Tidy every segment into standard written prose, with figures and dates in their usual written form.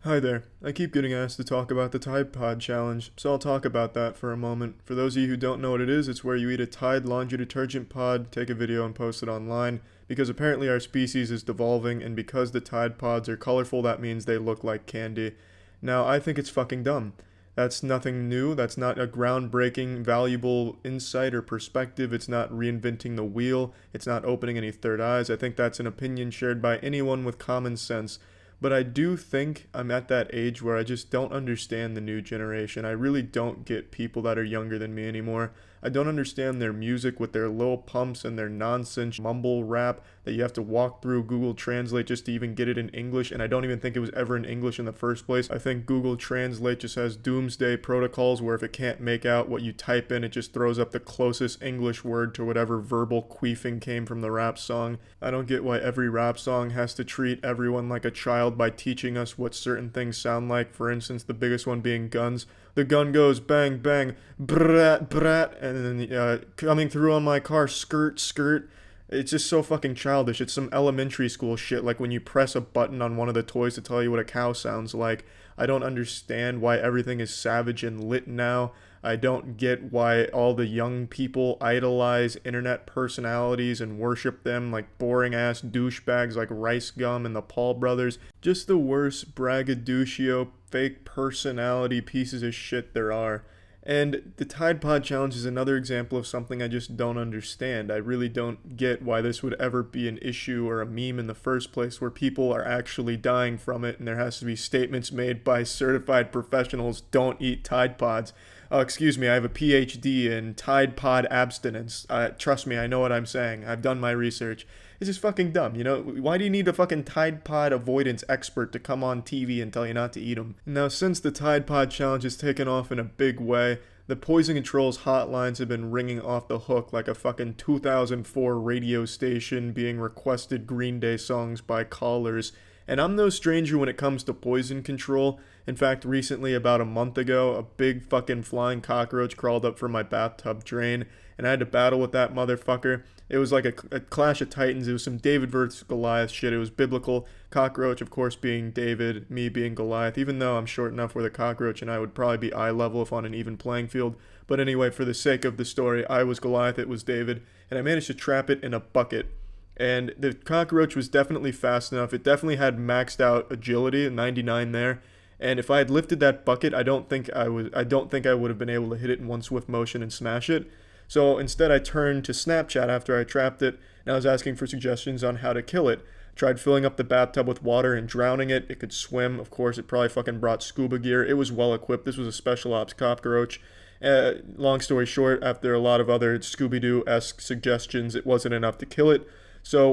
Hi there. I keep getting asked to talk about the Tide Pod Challenge, so I'll talk about that for a moment. For those of you who don't know what it is, it's where you eat a Tide laundry detergent pod, take a video, and post it online. Because apparently our species is devolving, and because the Tide Pods are colorful, that means they look like candy. Now, I think it's fucking dumb. That's nothing new. That's not a groundbreaking, valuable insight or perspective. It's not reinventing the wheel. It's not opening any third eyes. I think that's an opinion shared by anyone with common sense. But I do think I'm at that age where I just don't understand the new generation. I really don't get people that are younger than me anymore. I don't understand their music with their Lil Pumps and their nonsense mumble rap that you have to walk through Google Translate just to even get it in English, and I don't even think it was ever in English in the first place. I think Google Translate just has doomsday protocols where if it can't make out what you type in, it just throws up the closest English word to whatever verbal queefing came from the rap song. I don't get why every rap song has to treat everyone like a child by teaching us what certain things sound like. For instance, the biggest one being guns. The gun goes bang bang, brat brat, and then coming through on my car, skirt skirt. It's just so fucking childish. It's some elementary school shit, like when you press a button on one of the toys to tell you what a cow sounds like. I don't understand why everything is savage and lit now. I don't get why all the young people idolize internet personalities and worship them like boring ass douchebags like Rice Gum and the Paul brothers. Just the worst braggadocio, fake personality pieces of shit there are. And the Tide Pod Challenge is another example of something I just don't understand. I really don't get why this would ever be an issue or a meme in the first place where people are actually dying from it and there has to be statements made by certified professionals, don't eat Tide Pods. Excuse me, I have a PhD in Tide Pod abstinence. Trust me, I know what I'm saying. I've done my research. It's just fucking dumb, you know? Why do you need a fucking Tide Pod avoidance expert to come on TV and tell you not to eat them? Now, since the Tide Pod Challenge has taken off in a big way, the poison control's hotlines have been ringing off the hook like a fucking 2004 radio station being requested Green Day songs by callers. And I'm no stranger when it comes to poison control. In fact, recently, about a month ago, a big fucking flying cockroach crawled up from my bathtub drain, and I had to battle with that motherfucker. It was like a clash of titans. It was some David versus Goliath shit. It was biblical. Cockroach, of course, being David, me being Goliath, even though I'm short enough where the cockroach and I would probably be eye level if on an even playing field. But anyway, for the sake of the story, I was Goliath, it was David, and I managed to trap it in a bucket. And the cockroach was definitely fast enough. It definitely had maxed out agility, 99 there. And if I had lifted that bucket, I don't think I would have been able to hit it in one swift motion and smash it. So instead I turned to Snapchat after I trapped it, and I was asking for suggestions on how to kill it. Tried filling up the bathtub with water and drowning it. It could swim. Of course, it probably fucking brought scuba gear. It was well equipped. This was a special ops cockroach. Long story short, after a lot of other Scooby-Doo-esque suggestions, it wasn't enough to kill it. So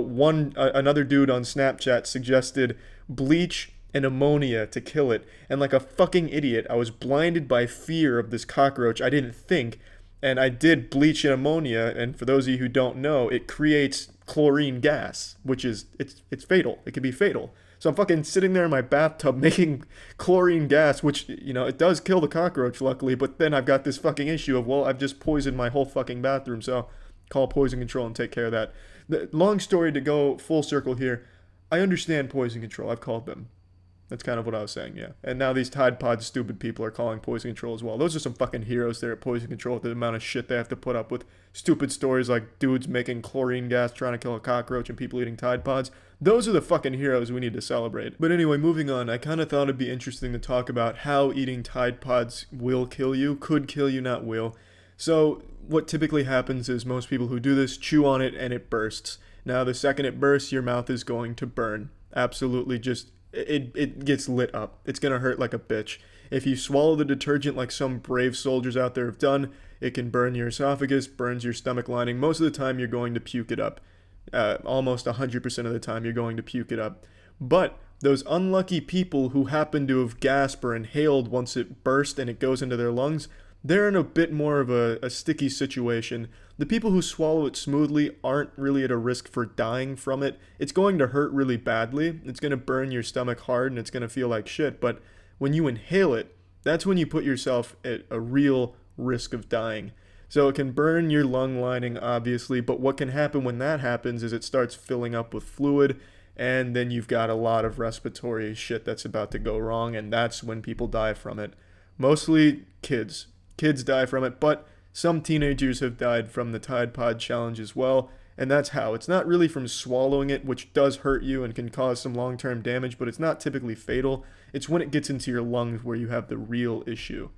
another dude on Snapchat suggested bleach and ammonia to kill it. And like a fucking idiot, I was blinded by fear of this cockroach. I didn't think. And I did bleach and ammonia, and for those of you who don't know, it creates chlorine gas, which is, it's fatal. It can be fatal. So I'm fucking sitting there in my bathtub making chlorine gas, which, you know, it does kill the cockroach, luckily, but then I've got this fucking issue of, well, I've just poisoned my whole fucking bathroom, so call poison control and take care of that. The long story to go full circle here, I understand poison control. I've called them. That's kind of what I was saying, yeah. And now these Tide Pod stupid people are calling poison control as well. Those are some fucking heroes there at poison control with the amount of shit they have to put up with. Stupid stories like dudes making chlorine gas trying to kill a cockroach and people eating Tide Pods. Those are the fucking heroes we need to celebrate. But anyway, moving on, I kind of thought it'd be interesting to talk about how eating Tide Pods will kill you. Could kill you, not will. So what typically happens is most people who do this chew on it and it bursts. Now the second it bursts, your mouth is going to burn. Absolutely just... It gets lit up. It's going to hurt like a bitch. If you swallow the detergent like some brave soldiers out there have done, it can burn your esophagus, burns your stomach lining. Most of the time, you're going to puke it up. Almost 100% of the time, you're going to puke it up. But those unlucky people who happen to have gasped or inhaled once it burst and it goes into their lungs, they're in a bit more of a sticky situation. The people who swallow it smoothly aren't really at a risk for dying from it. It's going to hurt really badly. It's going to burn your stomach hard and it's going to feel like shit. But when you inhale it, that's when you put yourself at a real risk of dying. So it can burn your lung lining, obviously, but what can happen when that happens is it starts filling up with fluid and then you've got a lot of respiratory shit that's about to go wrong, and that's when people die from it. Mostly kids. Kids die from it, but some teenagers have died from the Tide Pod challenge as well, and that's how. It's not really from swallowing it, which does hurt you and can cause some long-term damage, but it's not typically fatal. It's when it gets into your lungs where you have the real issue.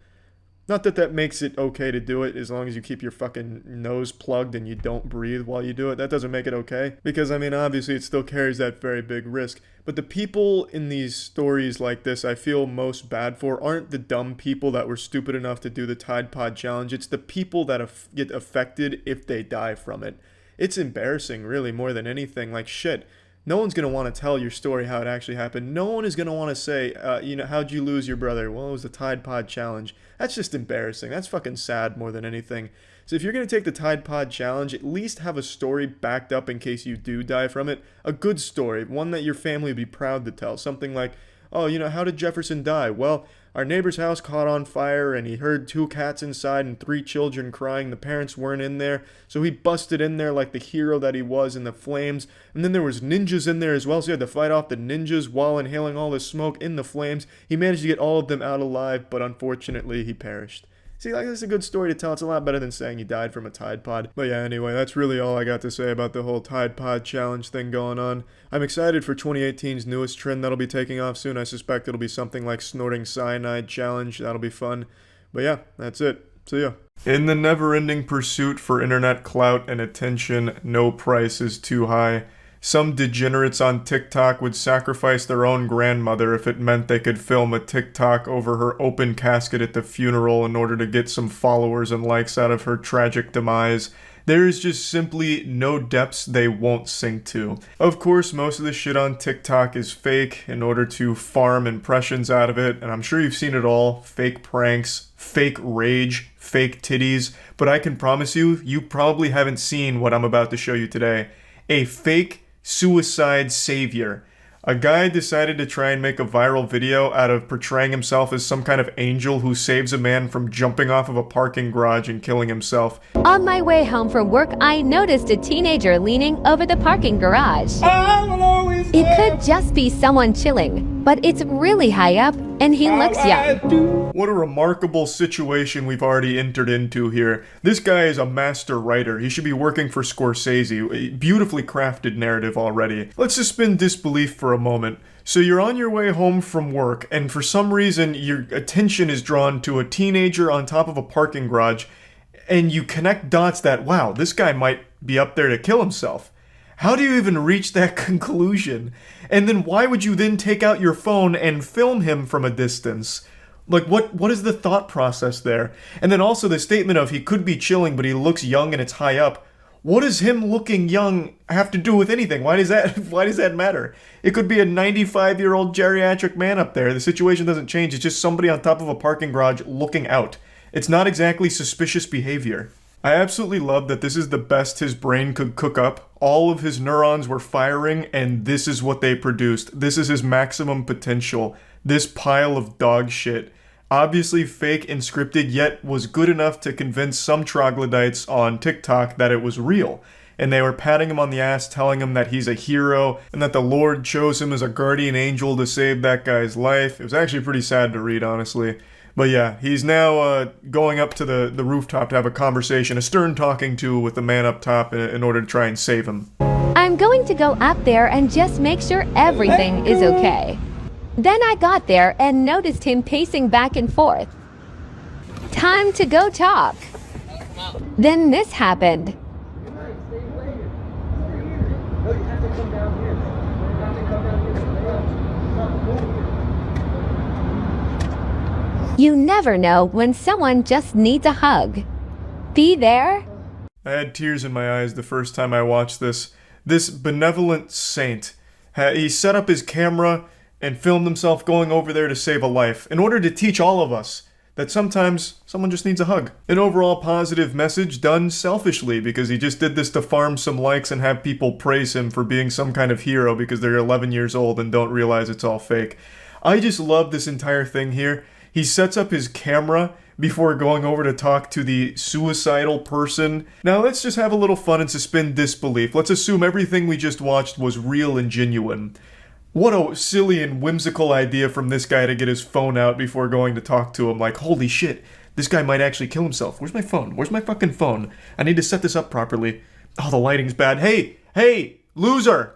Not that that makes it okay to do it as long as you keep your fucking nose plugged and you don't breathe while you do it. That doesn't make it okay. Because, I mean, obviously it still carries that very big risk. But the people in these stories like this I feel most bad for aren't the dumb people that were stupid enough to do the Tide Pod challenge. It's the people that get affected if they die from it. It's embarrassing, really, more than anything. Like, shit. No one's going to want to tell your story how it actually happened. No one is going to want to say, how'd you lose your brother? Well, it was the Tide Pod challenge. That's just embarrassing. That's fucking sad more than anything. So if you're going to take the Tide Pod challenge, at least have a story backed up in case you do die from it. A good story, one that your family would be proud to tell. Something like, oh, how did Jefferson die? Well, our neighbor's house caught on fire and he heard 2 cats inside and 3 children crying. The parents weren't in there, so he busted in there like the hero that he was in the flames. And then there was ninjas in there as well, so he had to fight off the ninjas while inhaling all the smoke in the flames. He managed to get all of them out alive, but unfortunately he perished. See, like, that's a good story to tell. It's a lot better than saying he died from a Tide Pod. But yeah, anyway, that's really all I got to say about the whole Tide Pod challenge thing going on. I'm excited for 2018's newest trend that'll be taking off soon. I suspect it'll be something like snorting cyanide challenge. That'll be fun. But yeah, that's it. See ya. In the never-ending pursuit for internet clout and attention, no price is too high. Some degenerates on TikTok would sacrifice their own grandmother if it meant they could film a TikTok over her open casket at the funeral in order to get some followers and likes out of her tragic demise. There is just simply no depths they won't sink to. Of course, most of the shit on TikTok is fake in order to farm impressions out of it, and I'm sure you've seen it all. Fake pranks, fake rage, fake titties, but I can promise you, you probably haven't seen what I'm about to show you today. A fake suicide savior. A guy decided to try and make a viral video out of portraying himself as some kind of angel who saves a man from jumping off of a parking garage and killing himself. On my way home from work, I noticed a teenager leaning over the parking garage. It could just be someone chilling, but it's really high up and he looks young. What a remarkable situation we've already entered into here. This guy is a master writer. He should be working for Scorsese. A beautifully crafted narrative already. Let's suspend disbelief for a moment. So you're on your way home from work, and for some reason your attention is drawn to a teenager on top of a parking garage, and you connect dots that, wow, this guy might be up there to kill himself. How do you even reach that conclusion? And then why would you then take out your phone and film him from a distance? Like, what is the thought process there? And then also the statement of he could be chilling, but he looks young and it's high up. What does him looking young have to do with anything? Why does that matter? It could be a 95-year-old geriatric man up there. The situation doesn't change. It's just somebody on top of a parking garage looking out. It's not exactly suspicious behavior. I absolutely love that this is the best his brain could cook up. All of his neurons were firing, and this is what they produced. This is his maximum potential. This pile of dog shit. Obviously fake and scripted, yet was good enough to convince some troglodytes on TikTok that it was real. And they were patting him on the ass, telling him that he's a hero, and that the Lord chose him as a guardian angel to save that guy's life. It was actually pretty sad to read, honestly. But yeah, he's now going up to the rooftop to have a conversation, a stern talking to with the man up top in order to try and save him. I'm going to go up there and just make sure everything is okay. Then I got there and noticed him pacing back and forth. Time to go talk. Then this happened. You never know when someone just needs a hug. Be there. I had tears in my eyes the first time I watched this. This benevolent saint. He set up his camera and filmed himself going over there to save a life in order to teach all of us that sometimes someone just needs a hug. An overall positive message done selfishly because he just did this to farm some likes and have people praise him for being some kind of hero because they're 11 years old and don't realize it's all fake. I just love this entire thing here. He sets up his camera before going over to talk to the suicidal person. Now let's just have a little fun and suspend disbelief. Let's assume everything we just watched was real and genuine. What a silly and whimsical idea from this guy to get his phone out before going to talk to him. Like, holy shit, this guy might actually kill himself. Where's my phone? Where's my fucking phone? I need to set this up properly. Oh, the lighting's bad. Hey, loser.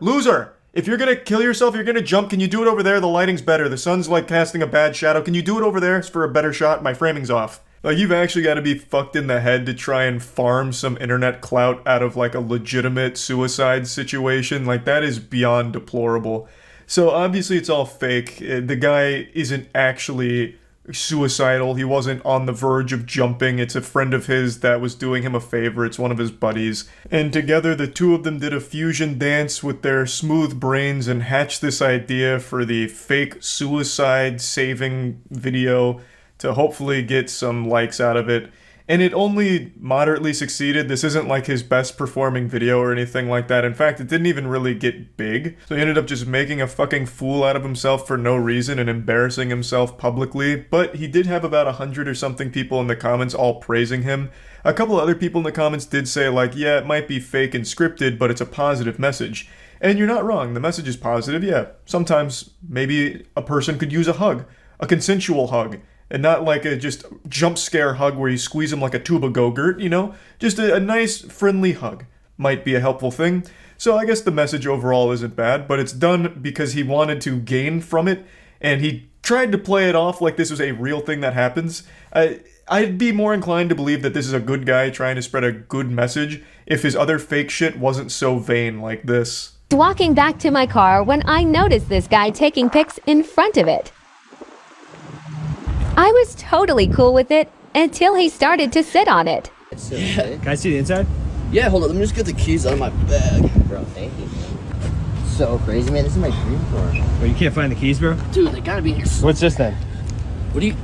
If you're gonna kill yourself, you're gonna jump, can you do it over there? The lighting's better. The sun's like casting a bad shadow. Can you do it over there? It's for a better shot. My framing's off. Like, you've actually got to be fucked in the head to try and farm some internet clout out of like a legitimate suicide situation. Like, that is beyond deplorable. So obviously it's all fake. The guy isn't actually suicidal. He wasn't on the verge of jumping. It's a friend of his that was doing him a favor. It's one of his buddies. And together the two of them did a fusion dance with their smooth brains and hatched this idea for the fake suicide saving video to hopefully get some likes out of it. And it only moderately succeeded. This isn't like his best performing video or anything like that. In fact, it didn't even really get big. So he ended up just making a fucking fool out of himself for no reason and embarrassing himself publicly. But he did have about 100 or something people in the comments all praising him. A couple other people in the comments did say like, yeah, it might be fake and scripted, but it's a positive message. And you're not wrong. The message is positive, yeah. Sometimes maybe a person could use a hug, a consensual hug. And not like a just jump scare hug where you squeeze him like a tube of Go-Gurt, you know? Just a nice, friendly hug might be a helpful thing. So I guess the message overall isn't bad, but it's done because he wanted to gain from it, and he tried to play it off like this was a real thing that happens. I'd be more inclined to believe that this is a good guy trying to spread a good message if his other fake shit wasn't so vain like this. Walking back to my car when I noticed this guy taking pics in front of it. I was totally cool with it until he started to sit on it. Yeah. Can I see the inside? Yeah, hold on. Let me just get the keys out of my bag. Bro, thank you. So crazy, man. This is my dream car. Bro, you can't find the keys, bro? Dude, they gotta be in here. What's this then? What do you...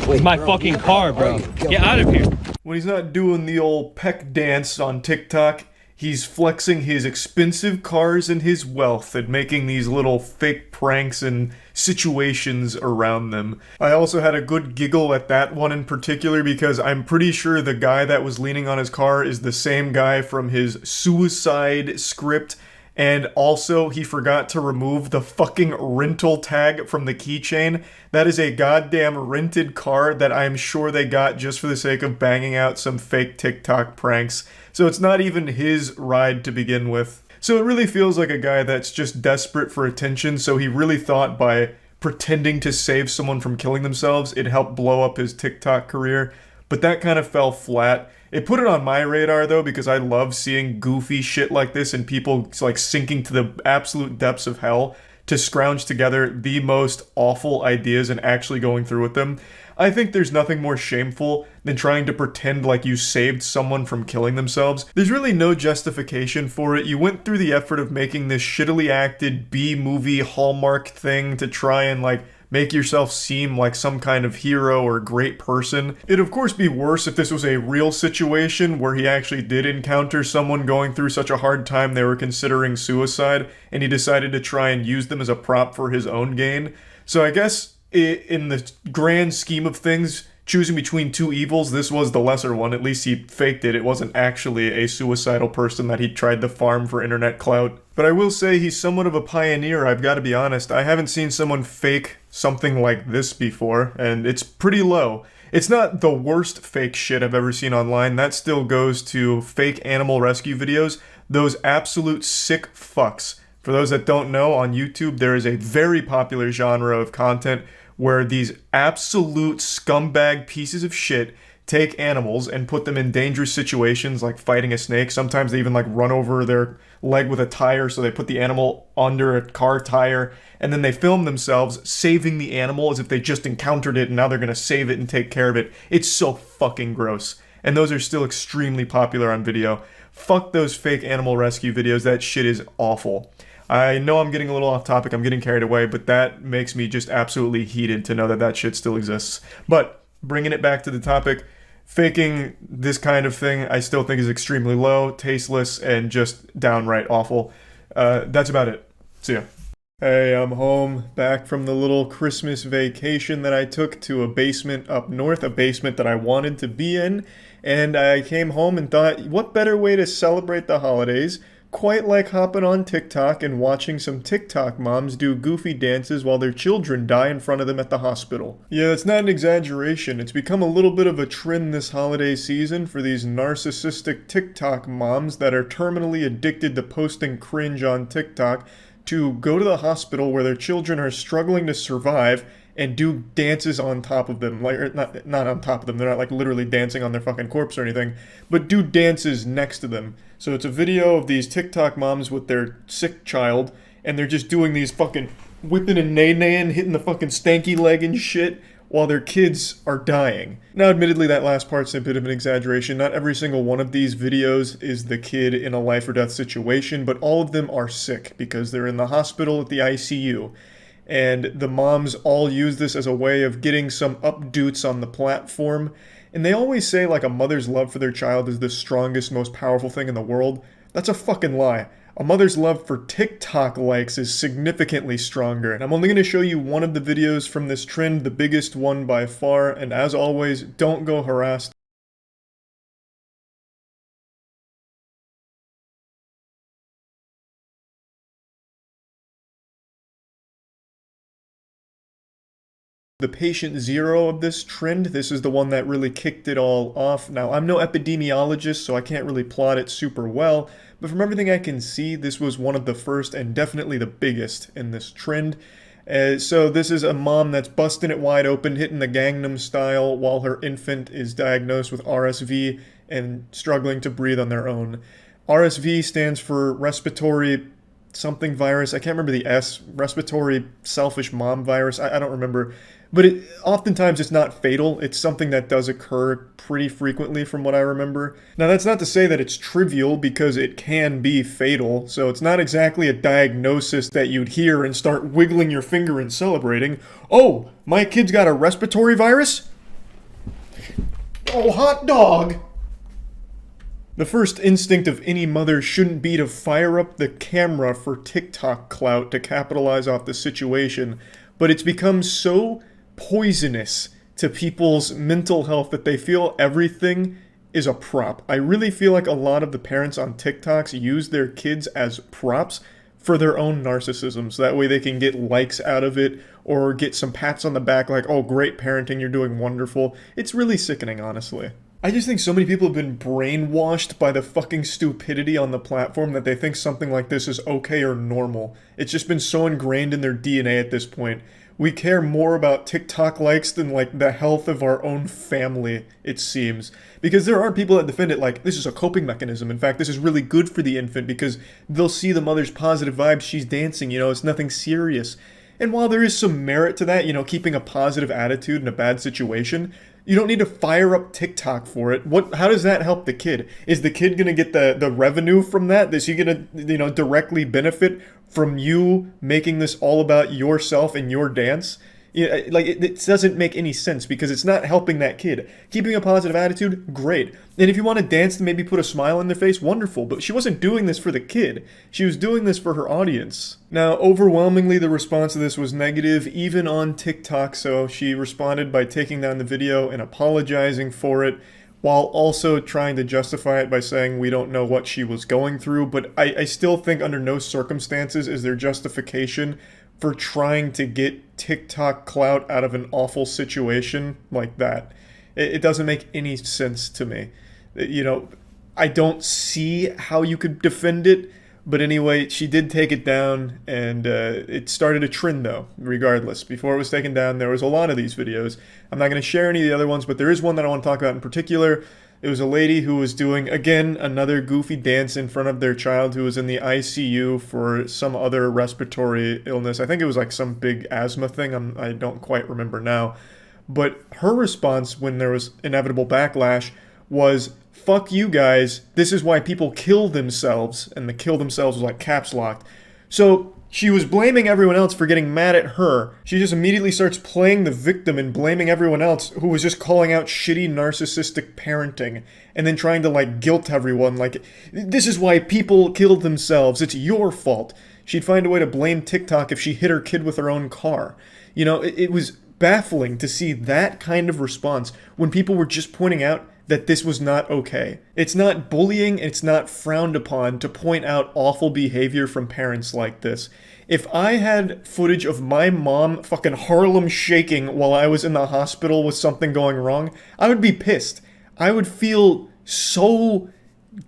Wait, It's my bro, fucking car, bro. Yo, Get out of here. When he's not doing the old peck dance on TikTok, he's flexing his expensive cars and his wealth and making these little fake pranks and situations around them. I also had a good giggle at that one in particular because I'm pretty sure the guy that was leaning on his car is the same guy from his suicide script. And also, he forgot to remove the fucking rental tag from the keychain. That is a goddamn rented car that I'm sure they got just for the sake of banging out some fake TikTok pranks. So it's not even his ride to begin with. So it really feels like a guy that's just desperate for attention, so he really thought by pretending to save someone from killing themselves, it'd help blow up his TikTok career. But that kind of fell flat. It put it on my radar though, because I love seeing goofy shit like this and people like sinking to the absolute depths of hell to scrounge together the most awful ideas and actually going through with them. I think there's nothing more shameful than trying to pretend like you saved someone from killing themselves. There's really no justification for it. You went through the effort of making this shittily acted B-movie Hallmark thing to try and like make yourself seem like some kind of hero or great person. It'd of course be worse if this was a real situation where he actually did encounter someone going through such a hard time they were considering suicide, and he decided to try and use them as a prop for his own gain. So I guess in the grand scheme of things, choosing between two evils, this was the lesser one. At least he faked it. It wasn't actually a suicidal person that he tried to farm for internet clout. But I will say he's somewhat of a pioneer, I've got to be honest. I haven't seen someone fake something like this before, and it's pretty low. It's not the worst fake shit I've ever seen online. That still goes to fake animal rescue videos. Those absolute sick fucks. For those that don't know, on YouTube there is a very popular genre of content where these absolute scumbag pieces of shit take animals and put them in dangerous situations like fighting a snake. Sometimes they even like run over their leg with a tire, so they put the animal under a car tire, and then they film themselves saving the animal as if they just encountered it and now they're gonna save it and take care of it. It's so fucking gross. And those are still extremely popular on video. Fuck those fake animal rescue videos. That shit is awful. I know I'm getting a little off topic, I'm getting carried away, but that makes me just absolutely heated to know that that shit still exists. But bringing it back to the topic, faking this kind of thing I still think is extremely low, tasteless, and just downright awful. That's about it. See ya. Hey, I'm home, back from the little Christmas vacation that I took to a basement up north, a basement that I wanted to be in, and I came home and thought, what better way to celebrate the holidays, quite like hopping on TikTok and watching some TikTok moms do goofy dances while their children die in front of them at the hospital. Yeah, that's not an exaggeration. It's become a little bit of a trend this holiday season for these narcissistic TikTok moms that are terminally addicted to posting cringe on TikTok to go to the hospital where their children are struggling to survive and do dances on top of them, like, or not on top of them, they're not like literally dancing on their fucking corpse or anything, but do dances next to them. So it's a video of these TikTok moms with their sick child, and they're just doing these fucking whipping and nay-naying, hitting the fucking stanky leg and shit, while their kids are dying. Now, admittedly, that last part's a bit of an exaggeration. Not every single one of these videos is the kid in a life or death situation, but all of them are sick because they're in the hospital at the ICU. And the moms all use this as a way of getting some updoots on the platform. And they always say, like, a mother's love for their child is the strongest, most powerful thing in the world. That's a fucking lie. A mother's love for TikTok likes is significantly stronger, and I'm only going to show you one of the videos from this trend, the biggest one by far, and as always, don't go harass the patient zero of this trend. This is the one that really kicked it all off. Now, I'm no epidemiologist, so I can't really plot it super well, but from everything I can see, this was one of the first and definitely the biggest in this trend. So this is a mom that's busting it wide open, hitting the Gangnam Style while her infant is diagnosed with RSV and struggling to breathe on their own. RSV stands for respiratory something virus. I can't remember the S. Respiratory selfish mom virus. I don't remember. But oftentimes it's not fatal. It's something that does occur pretty frequently from what I remember. Now, that's not to say that it's trivial, because it can be fatal. So it's not exactly a diagnosis that you'd hear and start wiggling your finger and celebrating. Oh, my kid's got a respiratory virus? Oh, hot dog! The first instinct of any mother shouldn't be to fire up the camera for TikTok clout to capitalize off the situation, but it's become so poisonous to people's mental health that they feel everything is a prop. I really feel like a lot of the parents on TikToks use their kids as props for their own narcissism, so that way they can get likes out of it or get some pats on the back like, oh, great parenting, you're doing wonderful. It's really sickening, honestly. I just think so many people have been brainwashed by the fucking stupidity on the platform that they think something like this is okay or normal. It's just been so ingrained in their DNA at this point. We care more about TikTok likes than, like, the health of our own family, it seems. Because there are people that defend it like, this is a coping mechanism. In fact, this is really good for the infant because they'll see the mother's positive vibes. She's dancing, it's nothing serious. And while there is some merit to that, keeping a positive attitude in a bad situation, you don't need to fire up TikTok for it. How does that help the kid? Is the kid going to get the revenue from that? Is he going to, directly benefit from you making this all about yourself and your dance? It doesn't make any sense because it's not helping that kid. Keeping a positive attitude, great. And if you want to dance and maybe put a smile on their face, wonderful. But she wasn't doing this for the kid. She was doing this for her audience. Now, overwhelmingly, the response to this was negative, even on TikTok. So she responded by taking down the video and apologizing for it, while also trying to justify it by saying we don't know what she was going through. But I still think under no circumstances is there justification for trying to get TikTok clout out of an awful situation like that. It doesn't make any sense to me. I don't see how you could defend it, but anyway, she did take it down, and it started a trend though, regardless. Before it was taken down, there was a lot of these videos. I'm not going to share any of the other ones, but there is one that I want to talk about in particular. It was a lady who was doing, again, another goofy dance in front of their child who was in the ICU for some other respiratory illness. I think it was like some big asthma thing. I don't quite remember now. But her response when there was inevitable backlash was, fuck you guys, this is why people kill themselves. And the kill themselves was like caps locked. So she was blaming everyone else for getting mad at her. She just immediately starts playing the victim and blaming everyone else who was just calling out shitty narcissistic parenting and then trying to guilt everyone like, this is why people killed themselves, it's your fault. She'd find a way to blame TikTok if she hit her kid with her own car. You know, it was baffling to see that kind of response when people were just pointing out that this was not okay. It's not bullying, it's not frowned upon to point out awful behavior from parents like this. If I had footage of my mom fucking Harlem shaking while I was in the hospital with something going wrong, I would be pissed. I would feel so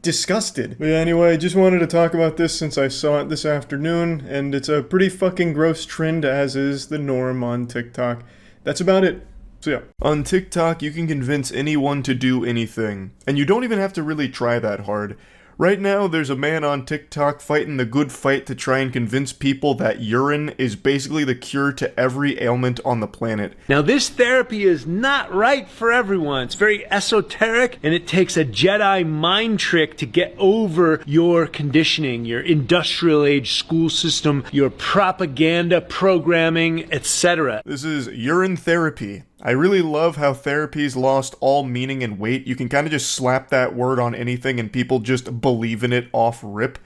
disgusted. But anyway, I just wanted to talk about this since I saw it this afternoon, and it's a pretty fucking gross trend, as is the norm on TikTok. That's about it. So yeah. On TikTok, you can convince anyone to do anything, and you don't even have to really try that hard. Right now, there's a man on TikTok fighting the good fight to try and convince people that urine is basically the cure to every ailment on the planet. Now, this therapy is not right for everyone. It's very esoteric, and it takes a Jedi mind trick to get over your conditioning, your industrial age school system, your propaganda programming, etc. This is urine therapy. I really love how therapy's lost all meaning and weight. You can kind of just slap that word on anything and people just believe in it off rip.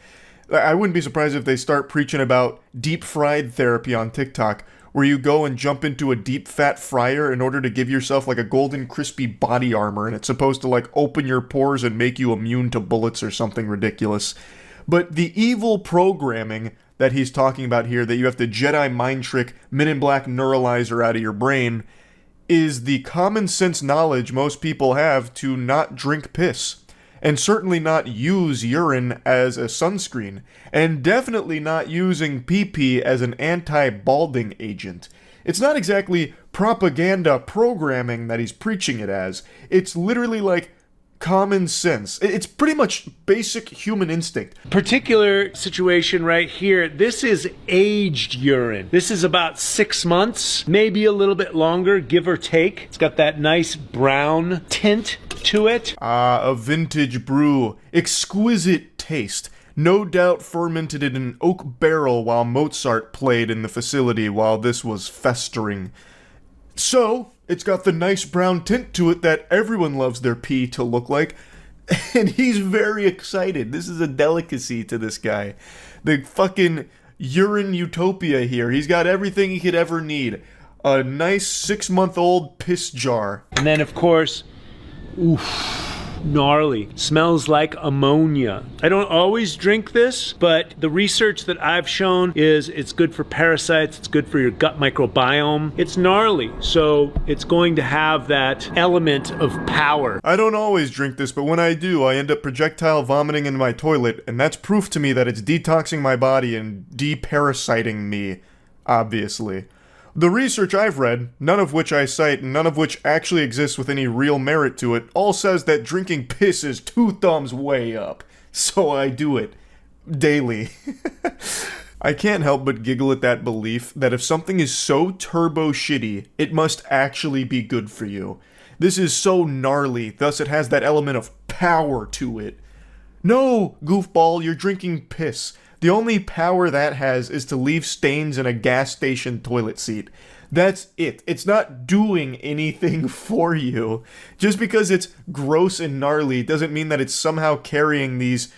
I wouldn't be surprised if they start preaching about deep fried therapy on TikTok, where you go and jump into a deep fat fryer in order to give yourself like a golden crispy body armor, and it's supposed to like open your pores and make you immune to bullets or something ridiculous. But the evil programming that he's talking about here, that you have to Jedi mind trick Men in Black neuralizer out of your brain, is the common sense knowledge most people have to not drink piss, and certainly not use urine as a sunscreen, and definitely not using pee-pee as an anti-balding agent. It's not exactly propaganda programming that he's preaching it as. It's literally like common sense. It's pretty much basic human instinct. Particular situation right here, this is aged urine. This is about 6 months, maybe a little bit longer, give or take. It's got that nice brown tint to it. A vintage brew. Exquisite taste. No doubt fermented in an oak barrel while Mozart played in the facility while this was festering. So, it's got the nice brown tint to it that everyone loves their pee to look like, and he's very excited. This is a delicacy to this guy. The fucking urine utopia here. He's got everything he could ever need. A nice 6-month-old piss jar. And then, of course, oof. Gnarly. Smells like ammonia. I don't always drink this, but the research that I've shown is it's good for parasites, it's good for your gut microbiome. It's gnarly, so it's going to have that element of power. I don't always drink this, but when I do, I end up projectile vomiting in my toilet, and that's proof to me that it's detoxing my body and deparasiting me, obviously. The research I've read, none of which I cite and none of which actually exists with any real merit to it, all says that drinking piss is 2 thumbs way up. So I do it. Daily. I can't help but giggle at that belief that if something is so turbo shitty, it must actually be good for you. This is so gnarly, thus it has that element of power to it. No, goofball, you're drinking piss. The only power that has is to leave stains in a gas station toilet seat. That's it. It's not doing anything for you. Just because it's gross and gnarly doesn't mean that it's somehow carrying these,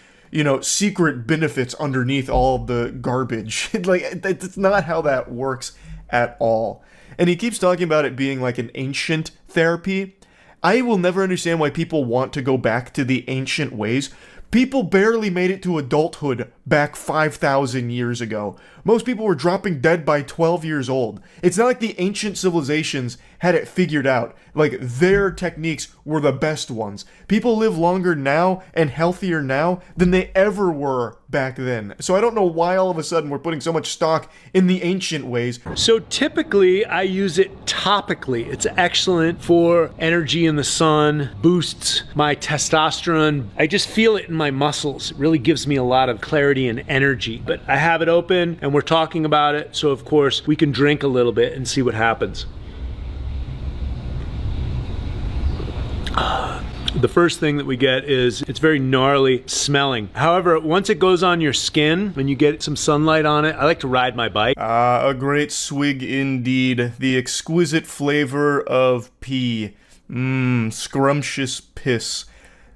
secret benefits underneath all the garbage. That's not how that works at all. And he keeps talking about it being like an ancient therapy. I will never understand why people want to go back to the ancient ways. People barely made it to adulthood back 5,000 years ago. Most people were dropping dead by 12 years old. It's not like the ancient civilizations had it figured out. Like, their techniques were the best ones. People live longer now and healthier now than they ever were back then. So I don't know why all of a sudden we're putting so much stock in the ancient ways. So typically I use it topically. It's excellent for energy in the sun, boosts my testosterone. I just feel it in my muscles. It really gives me a lot of clarity and energy. But I have it open and we're talking about it, so of course we can drink a little bit and see what happens. The first thing that we get is it's very gnarly smelling. However, once it goes on your skin and you get some sunlight on it, I like to ride my bike. A great swig indeed. The exquisite flavor of pee. Scrumptious piss.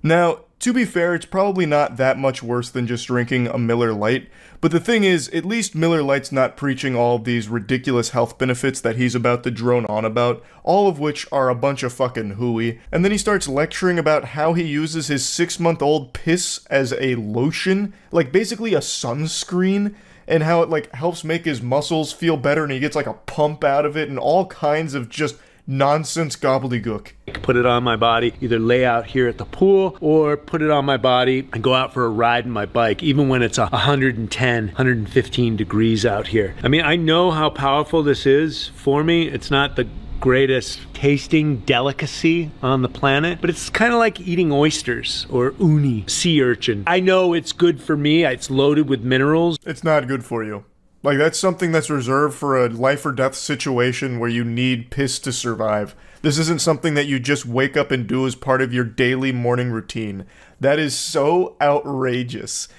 Now, To be fair, it's probably not that much worse than just drinking a Miller Lite, but the thing is, at least Miller Lite's not preaching all of these ridiculous health benefits that he's about to drone on about, all of which are a bunch of fucking hooey. And then he starts lecturing about how he uses his 6-month-old piss as a lotion, like basically a sunscreen, and how it like helps make his muscles feel better and he gets like a pump out of it and all kinds of just nonsense gobbledygook. Put it on my body, either lay out here at the pool or put it on my body and go out for a ride in my bike, even when it's 110, 115 degrees out here. I mean, I know how powerful this is for me. It's not the greatest tasting delicacy on the planet, but it's kind of like eating oysters or uni, sea urchin. I know it's good for me. It's loaded with minerals. It's not good for you. Like, that's something that's reserved for a life or death situation where you need piss to survive. This isn't something that you just wake up and do as part of your daily morning routine. That is so outrageous.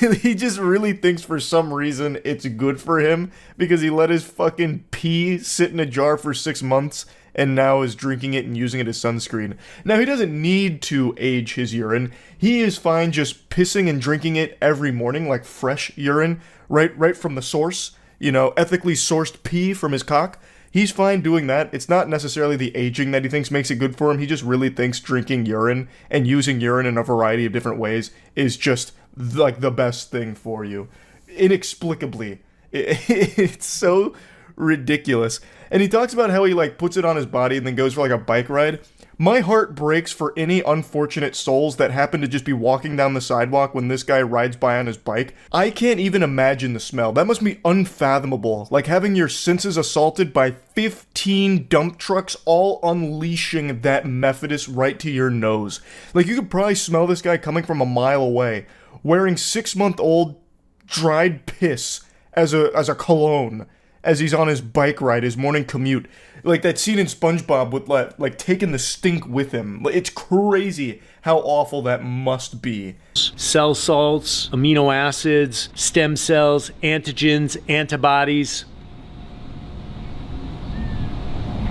He just really thinks for some reason it's good for him because he let his fucking pee sit in a jar for 6 months and now is drinking it and using it as sunscreen. Now, he doesn't need to age his urine. He is fine just pissing and drinking it every morning, like fresh urine, right from the source, you know, ethically sourced pee from his cock. He's fine doing that. It's not necessarily the aging that he thinks makes it good for him. He just really thinks drinking urine and using urine in a variety of different ways is just like the best thing for you. Inexplicably. It's so ridiculous. And he talks about how he like puts it on his body and then goes for like a bike ride. My heart breaks for any unfortunate souls that happen to just be walking down the sidewalk when this guy rides by on his bike. I can't even imagine the smell. That must be unfathomable. Like having your senses assaulted by 15 dump trucks all unleashing that Methodist right to your nose. Like you could probably smell this guy coming from a mile away, wearing 6-month-old dried piss as a cologne as he's on his bike ride, his morning commute. Like that scene in SpongeBob with like taking the stink with him. It's crazy how awful that must be. Cell salts, amino acids, stem cells, antigens, antibodies.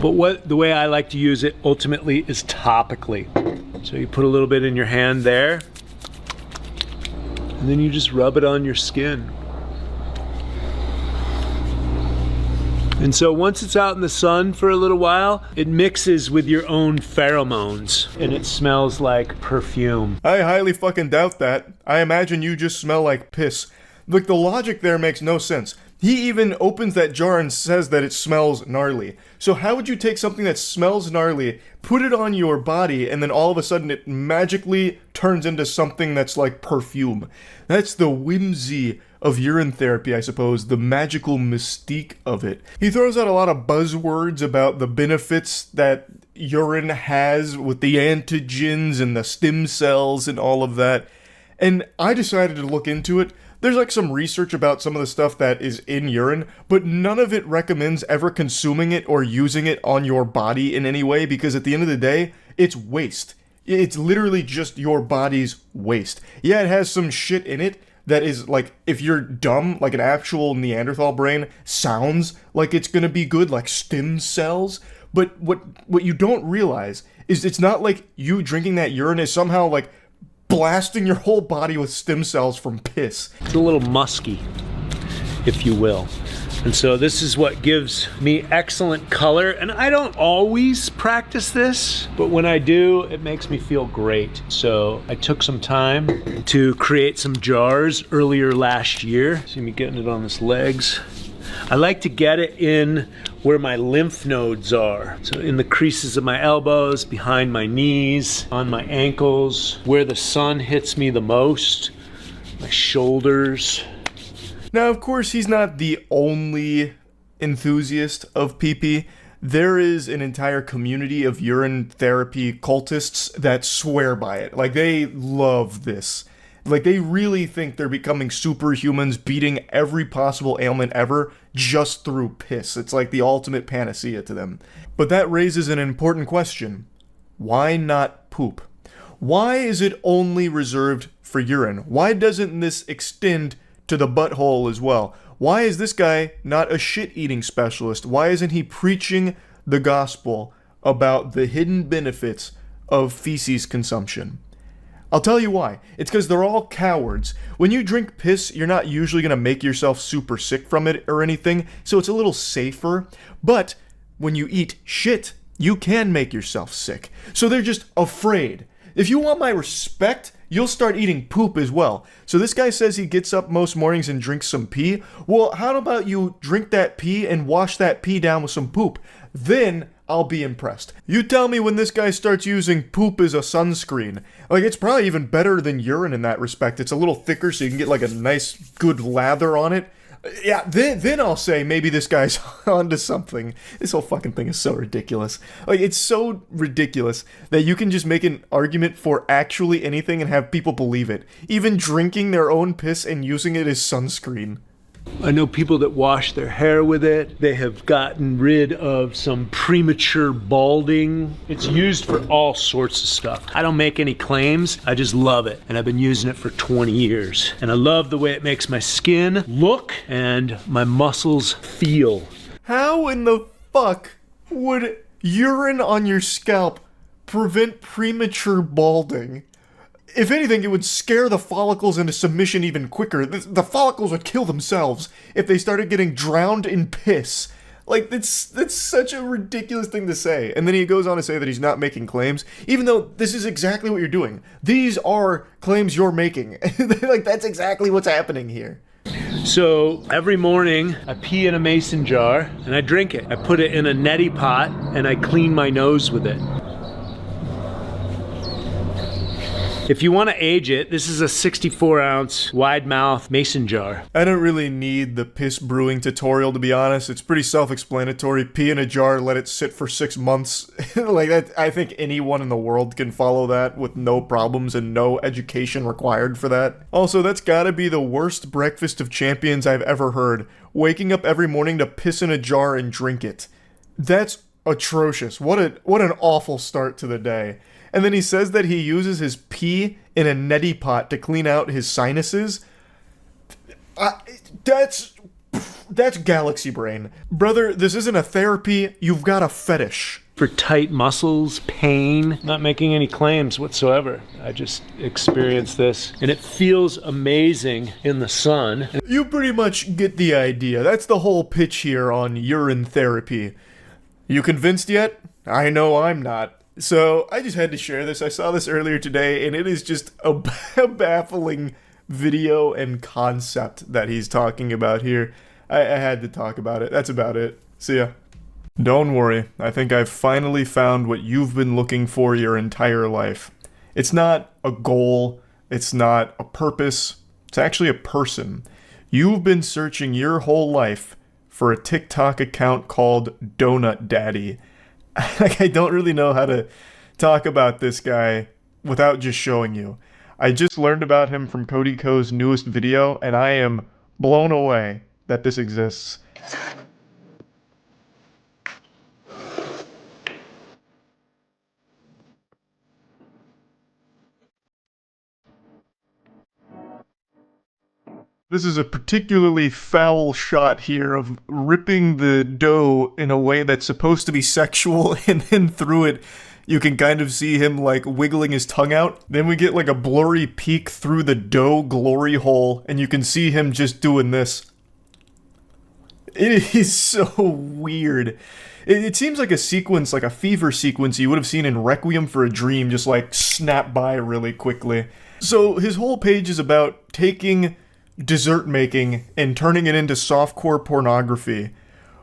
But the way I like to use it ultimately is topically. So you put a little bit in your hand there, and then you just rub it on your skin. And so once it's out in the sun for a little while, it mixes with your own pheromones and it smells like perfume. I highly fucking doubt that. I imagine you just smell like piss. Look, the logic there makes no sense. He even opens that jar and says that it smells gnarly. So how would you take something that smells gnarly, put it on your body, and then all of a sudden it magically turns into something that's like perfume? That's the whimsy of urine therapy, I suppose, the magical mystique of it. He throws out a lot of buzzwords about the benefits that urine has with the antigens and the stem cells and all of that. And I decided to look into it. There's like some research about some of the stuff that is in urine, but none of it recommends ever consuming it or using it on your body in any way because at the end of the day, it's waste. It's literally just your body's waste. Yeah, it has some shit in it that is like, if you're dumb, like an actual Neanderthal brain, sounds like it's gonna be good, like stem cells. But what you don't realize is it's not like you drinking that urine is somehow like blasting your whole body with stem cells from piss. It's a little musky, if you will. And so this is what gives me excellent color. And I don't always practice this, but when I do, it makes me feel great. So I took some time to create some jars earlier last year. See me getting it on this legs. I like to get it in where my lymph nodes are. So in the creases of my elbows, behind my knees, on my ankles, where the sun hits me the most, my shoulders. Now, of course, he's not the only enthusiast of pee-pee. There is an entire community of urine therapy cultists that swear by it. Like, they love this. Like, they really think they're becoming superhumans, beating every possible ailment ever just through piss. It's like the ultimate panacea to them. But that raises an important question. Why not poop? Why is it only reserved for urine? Why doesn't this extend to the butthole as well? Why is this guy not a shit-eating specialist? Why isn't he preaching the gospel about the hidden benefits of feces consumption? I'll tell you why. It's because they're all cowards. When you drink piss, you're not usually going to make yourself super sick from it or anything, so it's a little safer. But when you eat shit, you can make yourself sick. So they're just afraid. If you want my respect, you'll start eating poop as well. So this guy says he gets up most mornings and drinks some pee. Well, how about you drink that pee and wash that pee down with some poop? Then I'll be impressed. You tell me when this guy starts using poop as a sunscreen. Like, it's probably even better than urine in that respect. It's a little thicker so you can get like a nice good lather on it. Yeah, then I'll say maybe this guy's onto something. This whole fucking thing is so ridiculous. Like, it's so ridiculous that you can just make an argument for actually anything and have people believe it. Even drinking their own piss and using it as sunscreen. I know people that wash their hair with it. They have gotten rid of some premature balding. It's used for all sorts of stuff. I don't make any claims. I just love it. And I've been using it for 20 years. And I love the way it makes my skin look and my muscles feel. How in the fuck would urine on your scalp prevent premature balding? If anything, it would scare the follicles into submission even quicker. The follicles would kill themselves if they started getting drowned in piss. Like, that's such a ridiculous thing to say. And then he goes on to say that he's not making claims, even though this is exactly what you're doing. These are claims you're making. Like, that's exactly what's happening here. So every morning I pee in a mason jar and I drink it. I put it in a neti pot and I clean my nose with it. If you want to age it, this is a 64-ounce wide mouth mason jar. I don't really need the piss brewing tutorial, to be honest. It's pretty self-explanatory. Pee in a jar, let it sit for 6 months. Like that, I think anyone in the world can follow that with no problems and no education required for that. Also, that's gotta be the worst breakfast of champions I've ever heard. Waking up every morning to piss in a jar and drink it. That's atrocious. What an awful start to the day. And then he says that he uses his pee in a neti pot to clean out his sinuses. That's galaxy brain. Brother, this isn't a therapy, you've got a fetish. For tight muscles, pain, not making any claims whatsoever. I just experienced this and it feels amazing in the sun. You pretty much get the idea. That's the whole pitch here on urine therapy. You convinced yet? I know I'm not. So, I just had to share this. I saw this earlier today, and it is just a baffling video and concept that he's talking about here. I had to talk about it. That's about it. See ya. Don't worry. I think I've finally found what you've been looking for your entire life. It's not a goal. It's not a purpose. It's actually a person. You've been searching your whole life for a TikTok account called Donut Daddy. Like, I don't really know how to talk about this guy without just showing you. I just learned about him from Cody Ko's newest video, and I am blown away that this exists. This is a particularly foul shot here of ripping the dough in a way that's supposed to be sexual, and then through it, you can kind of see him, like, wiggling his tongue out. Then we get, like, a blurry peek through the dough glory hole, and you can see him just doing this. It is so weird. It seems like a sequence, like a fever sequence you would have seen in Requiem for a Dream, just, like, snap by really quickly. So his whole page is about taking dessert making and turning it into softcore pornography.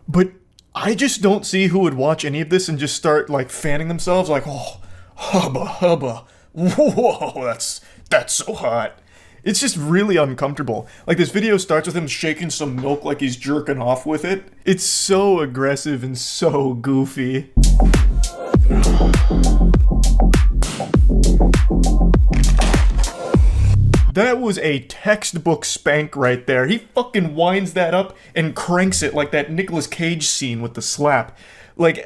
But I just don't see who would watch any of this and just start, like, fanning themselves like, oh, hubba hubba, whoa, that's so hot. It's just really uncomfortable. Like, this video starts with him shaking some milk like he's jerking off with it. It's so aggressive and so goofy. That was a textbook spank right there. He fucking winds that up and cranks it like that Nicolas Cage scene with the slap. Like,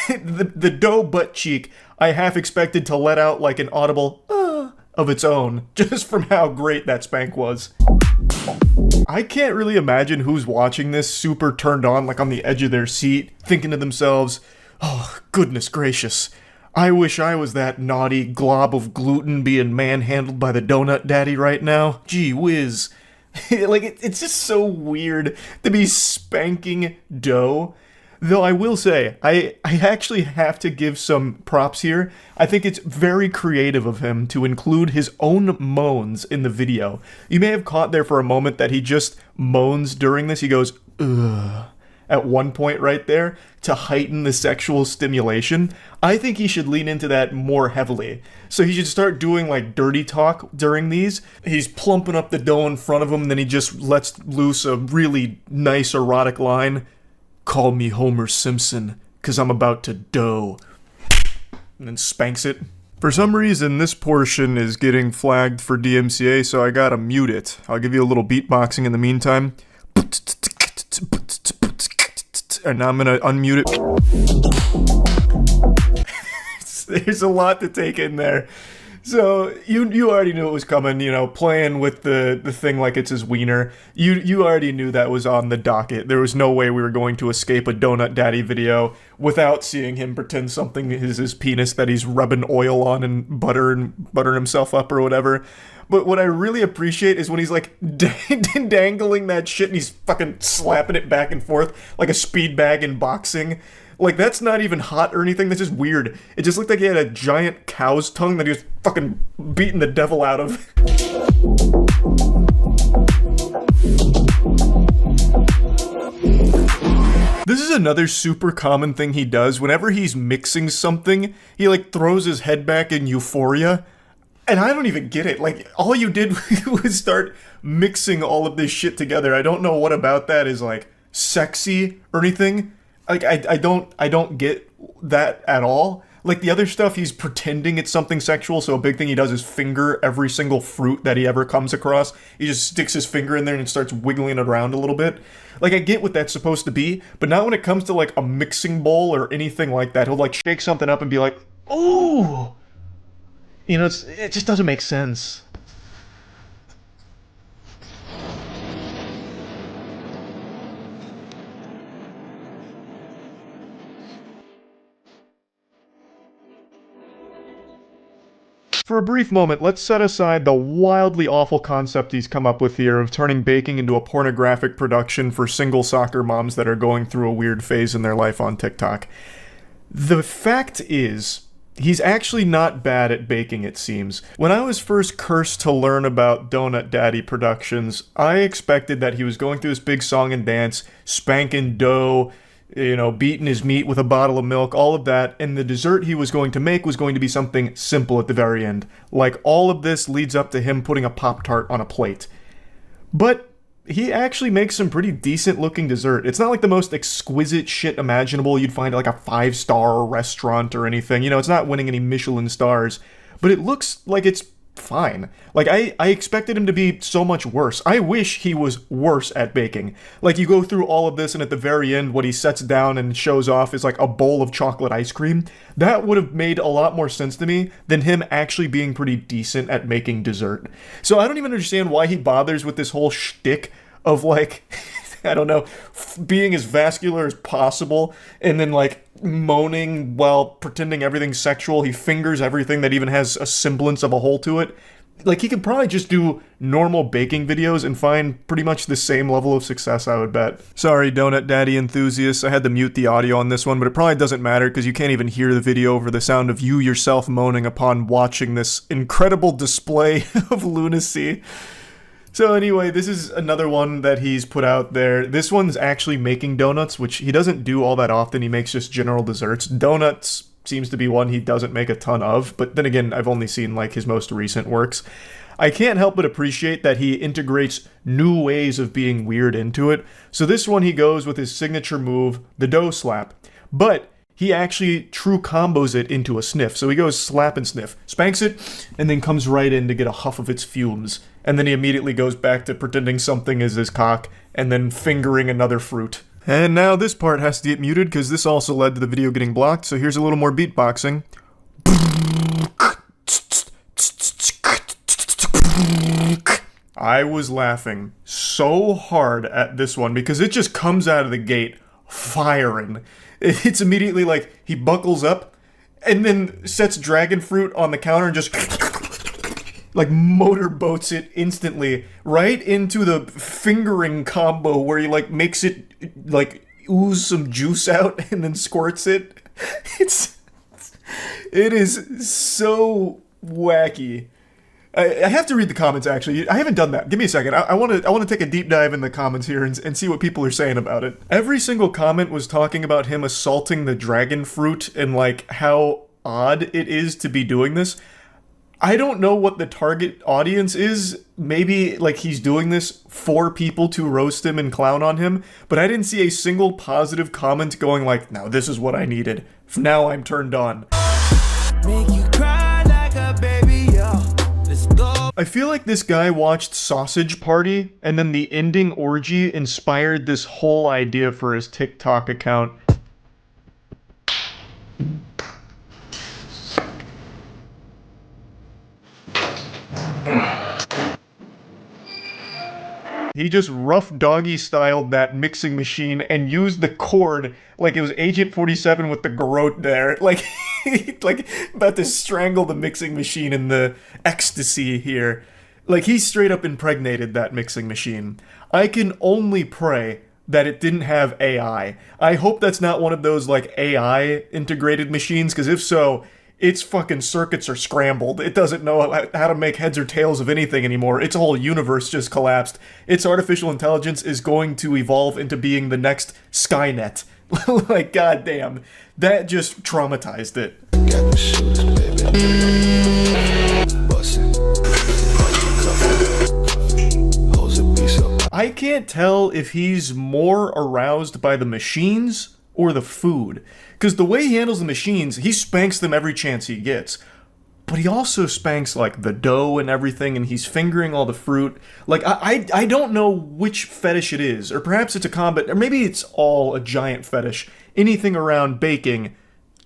the dough butt cheek, I half expected to let out like an audible of its own, just from how great that spank was. I can't really imagine who's watching this super turned on, like on the edge of their seat, thinking to themselves, oh, goodness gracious, I wish I was that naughty glob of gluten being manhandled by the donut daddy right now. Gee whiz. Like, it's just so weird to be spanking dough. Though I will say, I actually have to give some props here. I think it's very creative of him to include his own moans in the video. You may have caught there for a moment that he just moans during this. He goes, ugh, at one point right there to heighten the sexual stimulation. I think he should lean into that more heavily. So he should start doing like dirty talk during these. He's plumping up the dough in front of him, and then he just lets loose a really nice erotic line. Call me Homer Simpson, 'cause I'm about to dough. And then spanks it. For some reason, this portion is getting flagged for DMCA, so I gotta mute it. I'll give you a little beatboxing in the meantime. And now I'm gonna unmute it. There's a lot to take in there. So, you already knew it was coming, you know, playing with the thing like it's his wiener. You already knew that was on the docket. There was no way we were going to escape a Donut Daddy video without seeing him pretend something is his penis that he's rubbing oil on and buttering himself up or whatever. But what I really appreciate is when he's like dangling that shit and he's fucking slapping it back and forth like a speed bag in boxing. Like, that's not even hot or anything, that's just weird. It just looked like he had a giant cow's tongue that he was fucking beating the devil out of. This is another super common thing he does. Whenever he's mixing something, he like throws his head back in euphoria. And I don't even get it. Like, all you did was start mixing all of this shit together. I don't know what about that is like sexy or anything. Like, I don't get that at all. Like, the other stuff, he's pretending it's something sexual, so a big thing he does is finger every single fruit that he ever comes across. He just sticks his finger in there and starts wiggling it around a little bit. Like, I get what that's supposed to be, but not when it comes to, like, a mixing bowl or anything like that. He'll, like, shake something up and be like, ooh! You know, it just doesn't make sense. For a brief moment, let's set aside the wildly awful concept he's come up with here of turning baking into a pornographic production for single soccer moms that are going through a weird phase in their life on TikTok. The fact is, he's actually not bad at baking, it seems. When I was first cursed to learn about Donut Daddy Productions, I expected that he was going through this big song and dance, spanking dough, you know, beating his meat with a bottle of milk, all of that, and the dessert he was going to make was going to be something simple at the very end. Like, all of this leads up to him putting a Pop-Tart on a plate. But he actually makes some pretty decent-looking dessert. It's not like the most exquisite shit imaginable you'd find at like a 5-star restaurant or anything. You know, it's not winning any Michelin stars, but it looks like it's fine. Like, I expected him to be so much worse. I wish he was worse at baking. Like, you go through all of this, and at the very end, what he sets down and shows off is like a bowl of chocolate ice cream. That would have made a lot more sense to me than him actually being pretty decent at making dessert. So I don't even understand why he bothers with this whole shtick of like, I don't know, being as vascular as possible, and then like moaning while pretending everything's sexual. He fingers everything that even has a semblance of a hole to it. Like, he could probably just do normal baking videos and find pretty much the same level of success, I would bet. Sorry, Donut Daddy enthusiasts, I had to mute the audio on this one, but it probably doesn't matter because you can't even hear the video over the sound of you yourself moaning upon watching this incredible display of lunacy. So anyway, this is another one that he's put out there. This one's actually making donuts, which he doesn't do all that often. He makes just general desserts. Donuts seems to be one he doesn't make a ton of, but then again, I've only seen like his most recent works. I can't help but appreciate that he integrates new ways of being weird into it. So this one he goes with his signature move, the dough slap. But he actually true combos it into a sniff. So he goes slap and sniff, spanks it, and then comes right in to get a huff of its fumes. And then he immediately goes back to pretending something is his cock, and then fingering another fruit. And now this part has to get muted, because this also led to the video getting blocked, so here's a little more beatboxing. I was laughing so hard at this one, because it just comes out of the gate firing. It's immediately like, he buckles up, and then sets dragon fruit on the counter and just like motorboats it instantly right into the fingering combo where he like makes it like ooze some juice out and then squirts it. It is so wacky. I have to read the comments, actually. I haven't done that. Give me a second. I want to take a deep dive in the comments here and see what people are saying about it. Every single comment was talking about him assaulting the dragon fruit and, like, how odd it is to be doing this. I don't know what the target audience is. Maybe, like, he's doing this for people to roast him and clown on him, but I didn't see a single positive comment going like, now this is what I needed. Now I'm turned on. Make you cry like a baby, yo. Let's go. I feel like this guy watched Sausage Party, and then the ending orgy inspired this whole idea for his TikTok account. He just rough doggy styled that mixing machine and used the cord like it was Agent 47 with the garrote there. Like, like about to strangle the mixing machine in the ecstasy here. Like, he straight up impregnated that mixing machine. I can only pray that it didn't have AI. I hope that's not one of those, like, AI integrated machines, because if so, its fucking circuits are scrambled. It doesn't know how to make heads or tails of anything anymore. Its whole universe just collapsed. Its artificial intelligence is going to evolve into being the next Skynet. Like, goddamn. That just traumatized it. Got the shoes, baby. I can't tell if he's more aroused by the machines or the food. Because the way he handles the machines, he spanks them every chance he gets. But he also spanks, like, the dough and everything, and he's fingering all the fruit. Like, I don't know which fetish it is. Or perhaps it's a combat, or maybe it's all a giant fetish. Anything around baking,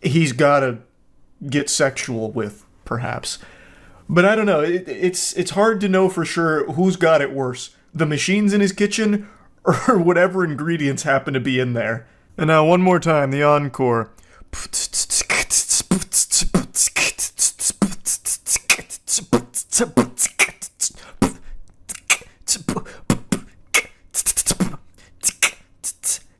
he's gotta get sexual with, perhaps. But I don't know, it's hard to know for sure who's got it worse. The machines in his kitchen, or whatever ingredients happen to be in there. And now one more time, the encore.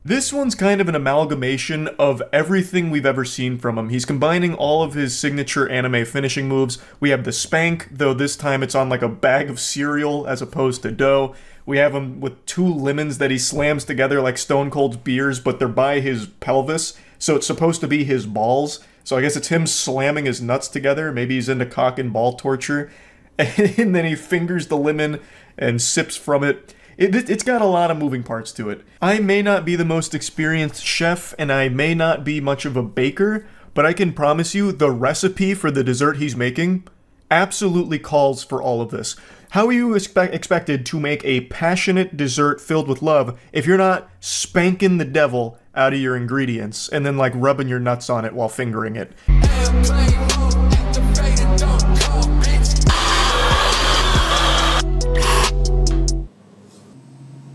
This one's kind of an amalgamation of everything we've ever seen from him. He's combining all of his signature anime finishing moves. We have the spank, though this time it's on like a bag of cereal as opposed to dough. We have him with 2 lemons that he slams together like Stone Cold's beers, but they're by his pelvis, so it's supposed to be his balls. So I guess it's him slamming his nuts together. Maybe he's into cock and ball torture. And then he fingers the lemon and sips from it. It's got a lot of moving parts to it. I may not be the most experienced chef, and I may not be much of a baker, but I can promise you the recipe for the dessert he's making absolutely calls for all of this. How are you expected to make a passionate dessert filled with love if you're not spanking the devil out of your ingredients and then like rubbing your nuts on it while fingering it?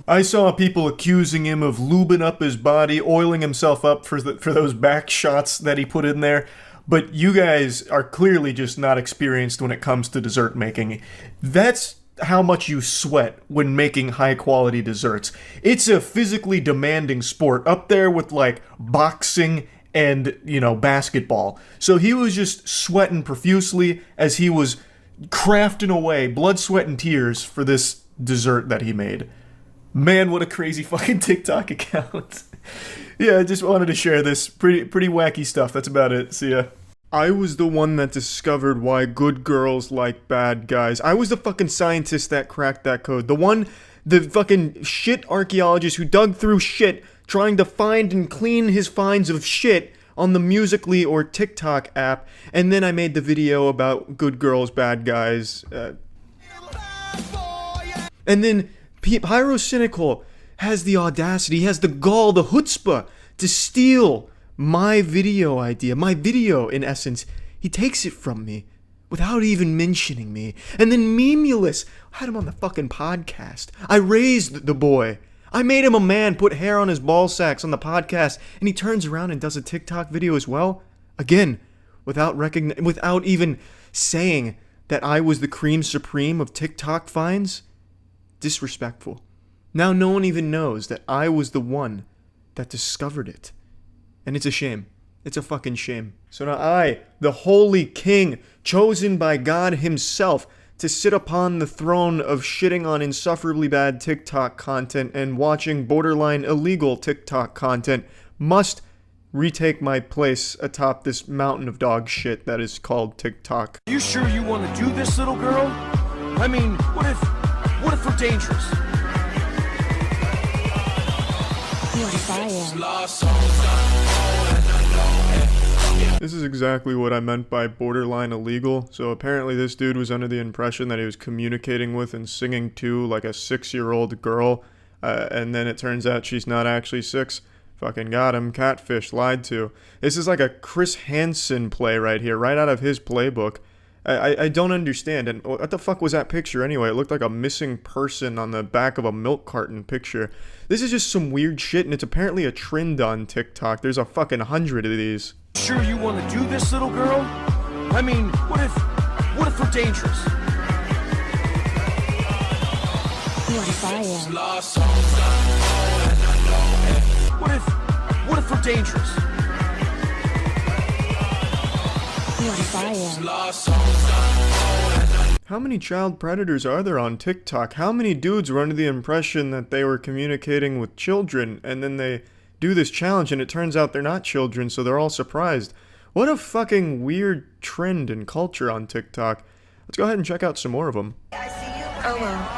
I saw people accusing him of lubing up his body, oiling himself up for those back shots that he put in there. But you guys are clearly just not experienced when it comes to dessert making. That's how much you sweat when making high-quality desserts. It's a physically demanding sport, up there with, like, boxing and, basketball. So he was just sweating profusely as he was crafting away, blood, sweat, and tears for this dessert that he made. Man, what a crazy fucking TikTok account. Yeah, I just wanted to share this. Pretty wacky stuff. That's about it. See ya. I was the one that discovered why good girls like bad guys. I was the fucking scientist that cracked that code. The fucking shit archaeologist who dug through shit trying to find and clean his finds of shit on the Musical.ly or TikTok app. And then I made the video about good girls, bad guys. And then Pyrocynical has the audacity, has the gall, the chutzpah to steal my video idea, my video in essence. He takes it from me without even mentioning me. And then Memulous had him on the fucking podcast. I raised the boy. I made him a man, put hair on his ball sacks on the podcast, and he turns around and does a TikTok video as well. Again, without even saying that I was the cream supreme of TikTok finds? Disrespectful. Now no one even knows that I was the one that discovered it. And it's a shame. It's a fucking shame. So now I, the holy king, chosen by God himself to sit upon the throne of shitting on insufferably bad TikTok content and watching borderline illegal TikTok content, must retake my place atop this mountain of dog shit that is called TikTok. You sure you want to do this, little girl? I mean, what if we're dangerous? This is exactly what I meant by borderline illegal. So apparently this dude was under the impression that he was communicating with and singing to like a 6-year-old girl, and then it turns out she's not actually 6. Fucking got him. Catfish. Lied to. This is like a Chris Hansen play right here, right out of his playbook. I don't understand. And what the fuck was that picture anyway? It looked like a missing person on the back of a milk carton picture. This is just some weird shit, and it's apparently a trend on TikTok. There's a fucking 100 of these. Sure you want to do this, little girl? I mean, what if we're dangerous? What if we're dangerous? How many child predators are there on TikTok? How many dudes were under the impression that they were communicating with children, and then they do this challenge and it turns out they're not children, so they're all surprised? What a fucking weird trend and culture on TikTok. Let's go ahead and check out some more of them. Oh well.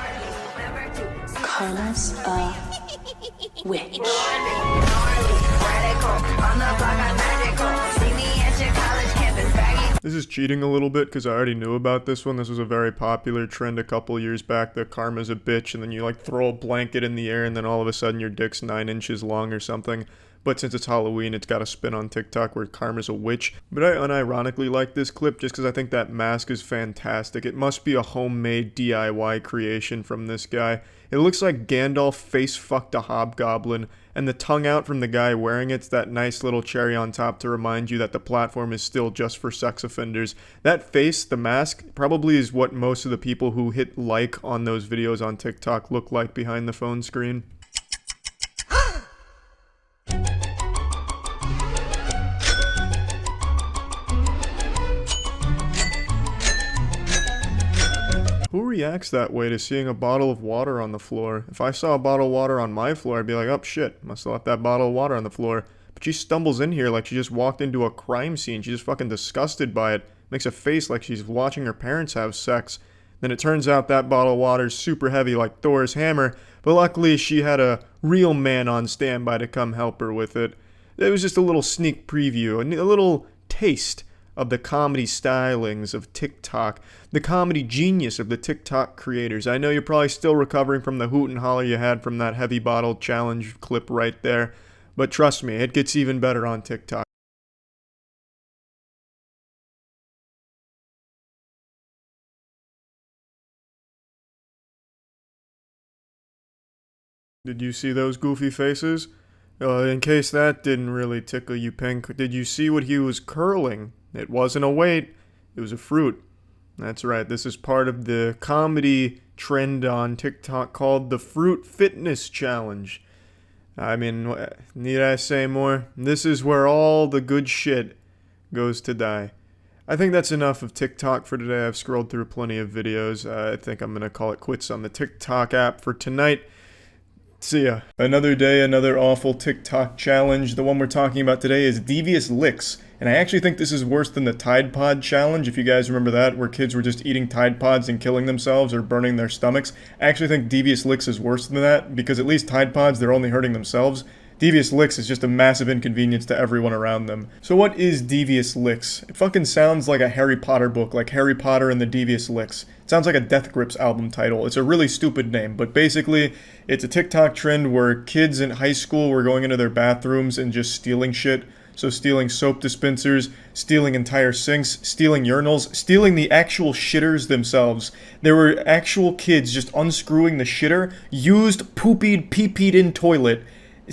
Karma's a witch. This is cheating a little bit because I already knew about this one. This was a very popular trend a couple years back. The karma's a bitch, and then you like throw a blanket in the air and then all of a sudden your dick's 9 inches long or something. But since it's Halloween, it's got a spin on TikTok where karma's a witch. But I unironically like this clip just because I think that mask is fantastic. It must be a homemade DIY creation from this guy. It looks like Gandalf face-fucked a hobgoblin, and the tongue out from the guy wearing it's that nice little cherry on top to remind you that the platform is still just for sex offenders. That face, the mask, probably is what most of the people who hit like on those videos on TikTok look like behind the phone screen. Who reacts that way to seeing a bottle of water on the floor? If I saw a bottle of water on my floor, I'd be like, oh shit, must have left that bottle of water on the floor. But she stumbles in here like she just walked into a crime scene. She's just fucking disgusted by it. Makes a face like she's watching her parents have sex. Then it turns out that bottle of water's super heavy like Thor's hammer, but luckily she had a real man on standby to come help her with it. It was just a little sneak preview, a little taste of the comedy stylings of TikTok, the comedy genius of the TikTok creators. I know you're probably still recovering from the hoot and holler you had from that heavy bottle challenge clip right there, but trust me, it gets even better on TikTok. Did you see those goofy faces? In case that didn't really tickle you pink, did you see what he was curling? It wasn't a weight, it was a fruit. That's right, this is part of the comedy trend on TikTok called the Fruit Fitness Challenge. I mean, need I say more? This is where all the good shit goes to die. I think that's enough of TikTok for today. I've scrolled through plenty of videos. I think I'm going to call it quits on the TikTok app for tonight. See ya. Another day, another awful TikTok challenge. The one we're talking about today is Devious Licks. And I actually think this is worse than the Tide Pod challenge, if you guys remember that, where kids were just eating Tide Pods and killing themselves or burning their stomachs. I actually think Devious Licks is worse than that, because at least Tide Pods, they're only hurting themselves. Devious Licks is just a massive inconvenience to everyone around them. So what is Devious Licks? It fucking sounds like a Harry Potter book, like Harry Potter and the Devious Licks. It sounds like a Death Grips album title. It's a really stupid name, but basically, it's a TikTok trend where kids in high school were going into their bathrooms and just stealing shit. So stealing soap dispensers, stealing entire sinks, stealing urinals, stealing the actual shitters themselves. There were actual kids just unscrewing the shitter, used poopied, pee-peed in toilet,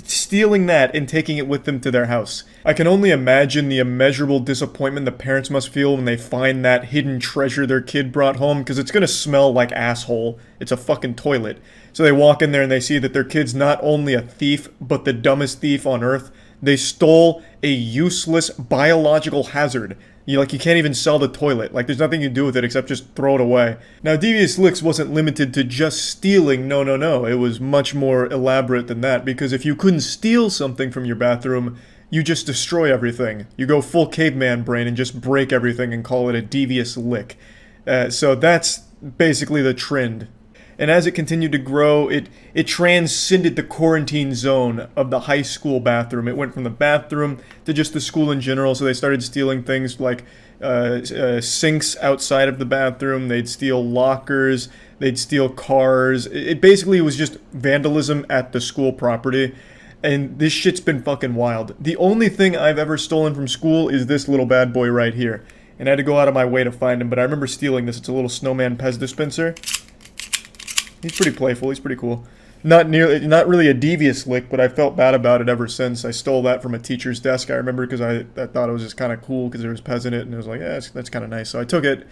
stealing that and taking it with them to their house. I can only imagine the immeasurable disappointment the parents must feel when they find that hidden treasure their kid brought home, because it's gonna smell like asshole. It's a fucking toilet. So they walk in there and they see that their kid's not only a thief, but the dumbest thief on earth. They stole a useless biological hazard. You can't even sell the toilet. Like, there's nothing you can do with it except just throw it away. Now, Devious Licks wasn't limited to just stealing. No. It was much more elaborate than that, because if you couldn't steal something from your bathroom, you just destroy everything. You go full caveman brain and just break everything and call it a devious lick. So that's basically the trend. And as it continued to grow, it transcended the quarantine zone of the high school bathroom. It went from the bathroom to just the school in general. So they started stealing things like sinks outside of the bathroom. They'd steal lockers. They'd steal cars. It basically was just vandalism at the school property. And this shit's been fucking wild. The only thing I've ever stolen from school is this little bad boy right here. And I had to go out of my way to find him, but I remember stealing this. It's a little snowman Pez dispenser. He's pretty playful. He's pretty cool. Not really a devious lick, but I felt bad about it ever since. I stole that from a teacher's desk, I remember, because I thought it was just kind of cool because there was Pez in it, and it was like, yeah, that's kind of nice. So I took it,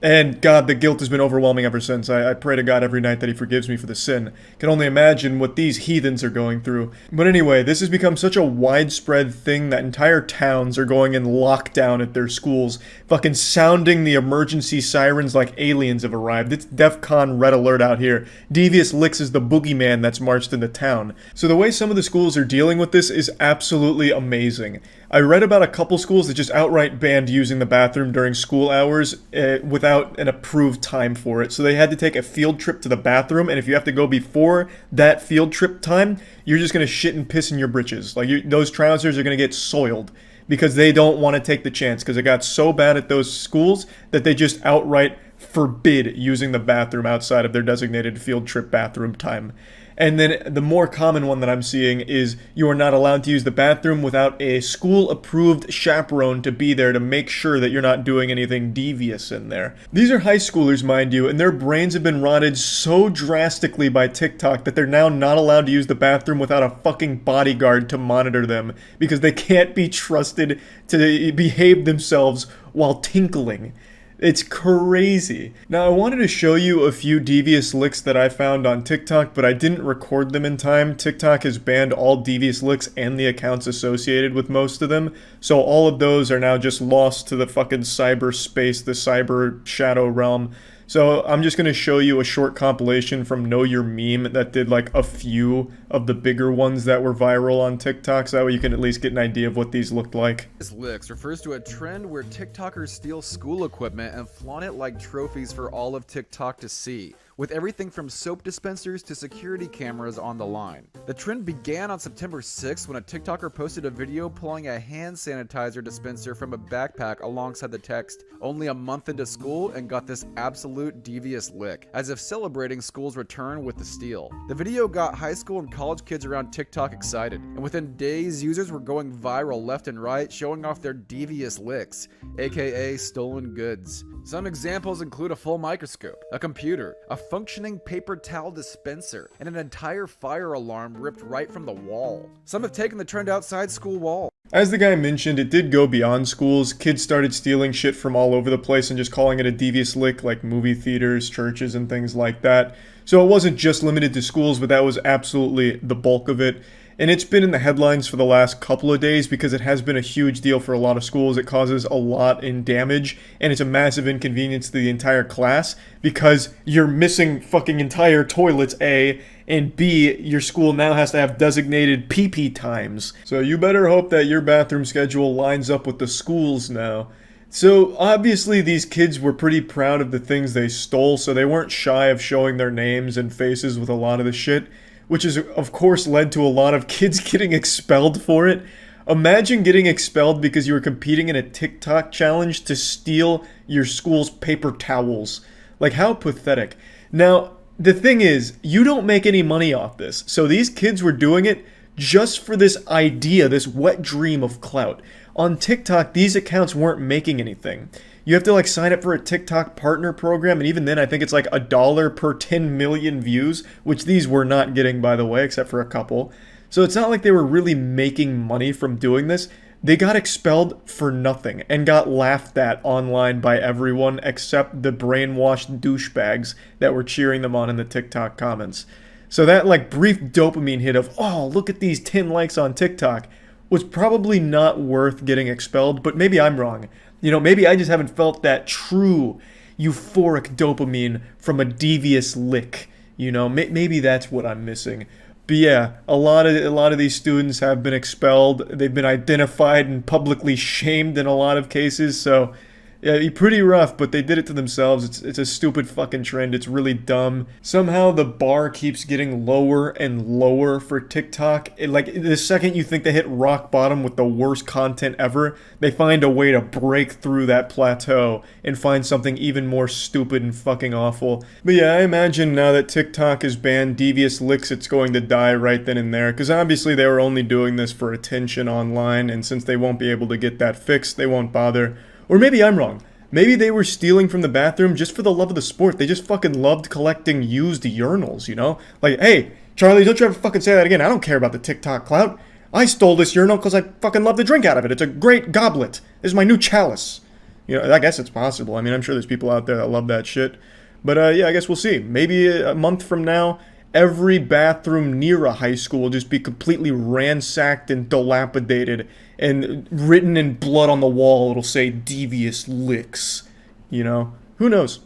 and God, the guilt has been overwhelming ever since. I pray to God every night that he forgives me for the sin. Can only imagine what these heathens are going through. But anyway, this has become such a widespread thing that entire towns are going in lockdown at their schools, fucking sounding the emergency sirens like aliens have arrived. It's DEFCON red alert out here. Devious Licks is the boogeyman that's marched into town. So the way some of the schools are dealing with this is absolutely amazing. I read about a couple schools that just outright banned using the bathroom during school hours without an approved time for it. So they had to take a field trip to the bathroom, and if you have to go before that field trip time, you're just going to shit and piss in your britches. Like, those trousers are going to get soiled because they don't want to take the chance, because it got so bad at those schools that they just outright forbid using the bathroom outside of their designated field trip bathroom time. And then the more common one that I'm seeing is you are not allowed to use the bathroom without a school-approved chaperone to be there to make sure that you're not doing anything devious in there. These are high schoolers, mind you, and their brains have been rotted so drastically by TikTok that they're now not allowed to use the bathroom without a fucking bodyguard to monitor them, because they can't be trusted to behave themselves while tinkling. It's crazy. Now, I wanted to show you a few devious licks that I found on TikTok, but I didn't record them in time. TikTok has banned all devious licks and the accounts associated with most of them, so all of those are now just lost to the fucking cyberspace, the cyber shadow realm. So I'm just going to show you a short compilation from Know Your Meme that did like a few of the bigger ones that were viral on TikTok, so that way you can at least get an idea of what these looked like. Licks refers to a trend where TikTokers steal school equipment and flaunt it like trophies for all of TikTok to see, with everything from soap dispensers to security cameras on the line. The trend began on September 6th when a TikToker posted a video pulling a hand sanitizer dispenser from a backpack alongside the text, "Only a month into school," and got this absolute devious lick, as if celebrating school's return with the steal. The video got high school and college kids around TikTok excited, and within days, users were going viral left and right, showing off their devious licks, aka stolen goods. Some examples include a full microscope, a computer, a functioning paper towel dispenser, and an entire fire alarm ripped right from the wall. Some have taken the trend outside school walls. As the guy mentioned, it did go beyond schools. Kids started stealing shit from all over the place and just calling it a devious lick, like movie theaters, churches, and things like that. So it wasn't just limited to schools, but that was absolutely the bulk of it. And it's been in the headlines for the last couple of days because it has been a huge deal for a lot of schools. It causes a lot in damage, and it's a massive inconvenience to the entire class because you're missing fucking entire toilets, A, and B, your school now has to have designated pee-pee times. So you better hope that your bathroom schedule lines up with the school's now. So obviously these kids were pretty proud of the things they stole, so they weren't shy of showing their names and faces with a lot of the shit, which has of course led to a lot of kids getting expelled for it. Imagine getting expelled because you were competing in a TikTok challenge to steal your school's paper towels. Like, how pathetic. Now, the thing is, you don't make any money off this, so these kids were doing it just for this idea, this wet dream of clout. On TikTok, these accounts weren't making anything. You have to like sign up for a TikTok partner program, and even then I think it's like $1 per 10 million views, which these were not getting, by the way, except for a couple. So it's not like they were really making money from doing this. They got expelled for nothing and got laughed at online by everyone except the brainwashed douchebags that were cheering them on in the TikTok comments. So that like brief dopamine hit of, oh, look at these 10 likes on TikTok was probably not worth getting expelled, but maybe I'm wrong. You know, maybe I just haven't felt that true euphoric dopamine from a devious lick. You know, maybe that's what I'm missing. But yeah, a lot of these students have been expelled. They've been identified and publicly shamed in a lot of cases. So yeah, pretty rough, but they did it to themselves. It's a stupid fucking trend. It's really dumb. Somehow the bar keeps getting lower and lower for TikTok. Like the second you think they hit rock bottom with the worst content ever, they find a way to break through that plateau and find something even more stupid and fucking awful. But yeah, I imagine now that TikTok has banned devious licks, it's going to die right then and there. Because obviously they were only doing this for attention online, and since they won't be able to get that fixed, they won't bother. Or maybe I'm wrong. Maybe they were stealing from the bathroom just for the love of the sport. They just fucking loved collecting used urinals, you know? Like, hey, Charlie, don't you ever fucking say that again. I don't care about the TikTok clout. I stole this urinal because I fucking love to drink out of it. It's a great goblet. This is my new chalice. You know, I guess it's possible. I mean, I'm sure there's people out there that love that shit. But yeah, I guess we'll see. Maybe a month from now, every bathroom near a high school will just be completely ransacked and dilapidated, and written in blood on the wall it'll say devious licks. You know, who knows?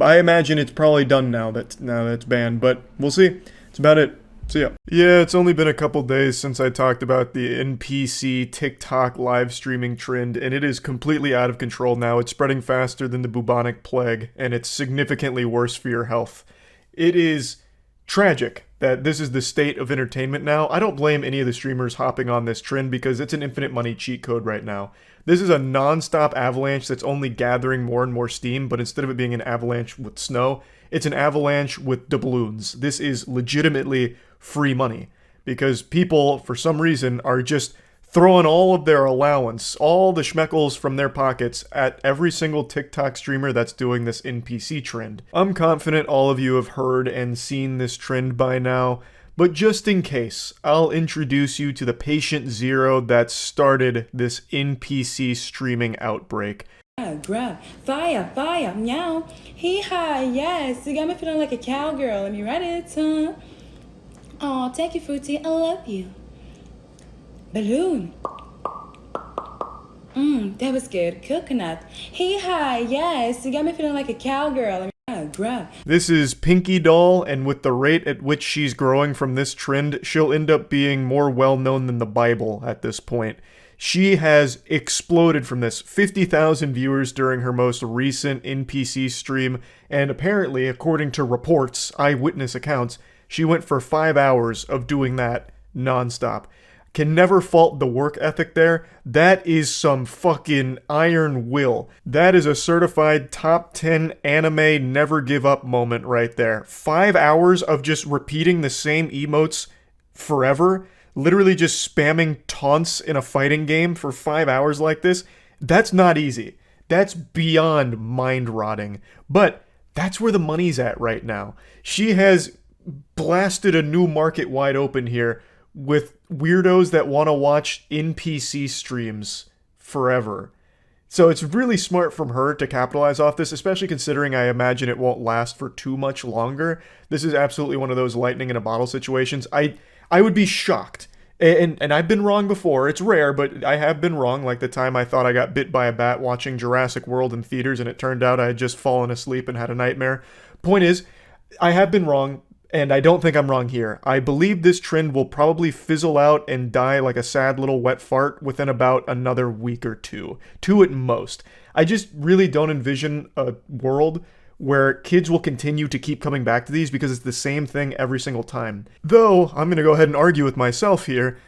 I imagine it's probably done now that it's banned, but we'll see. That's about it. See ya. Yeah, it's only been a couple days since I talked about the NPC TikTok live streaming trend, and it is completely out of control now. It's spreading faster than the bubonic plague, and it's significantly worse for your health. It is tragic that this is the state of entertainment now. I don't blame any of the streamers hopping on this trend because it's an infinite money cheat code right now. This is a non-stop avalanche that's only gathering more and more steam, but instead of it being an avalanche with snow, it's an avalanche with doubloons. This is legitimately free money because people, for some reason, are just throwing all of their allowance, all the schmeckles from their pockets at every single TikTok streamer that's doing this NPC trend. I'm confident all of you have heard and seen this trend by now, but just in case, I'll introduce you to the patient zero that started this NPC streaming outbreak. Bruh, fire, meow, hee-haw, yes, you got me feeling like a cowgirl. Let me write it, huh? Aw, thank you, Fruity, I love you. Balloon. That was good. Coconut. Hee-haw, yes, you got me feeling like a cowgirl. Bruh. This is Pinky Doll, and with the rate at which she's growing from this trend, she'll end up being more well-known than the Bible at this point. She has exploded from this. 50,000 viewers during her most recent NPC stream, and apparently, according to reports, eyewitness accounts, she went for 5 hours of doing that non-stop. Can never fault the work ethic there. That is some fucking iron will. That is a certified top 10 anime never give up moment right there. 5 hours of just repeating the same emotes forever, literally just spamming taunts in a fighting game for 5 hours like this. That's not easy. That's beyond mind rotting. But that's where the money's at right now. She has blasted a new market wide open here with weirdos that want to watch NPC streams forever. So it's really smart from her to capitalize off this, especially considering I imagine it won't last for too much longer. This is absolutely one of those lightning in a bottle situations. I would be shocked. And I've been wrong before. It's rare, but I have been wrong. Like the time I thought I got bit by a bat watching Jurassic World in theaters, and it turned out I had just fallen asleep and had a nightmare. Point is, I have been wrong. And I don't think I'm wrong here. I believe this trend will probably fizzle out and die like a sad little wet fart within about another week or two. Two at most. I just really don't envision a world where kids will continue to keep coming back to these because it's the same thing every single time. Though, I'm going to go ahead and argue with myself here.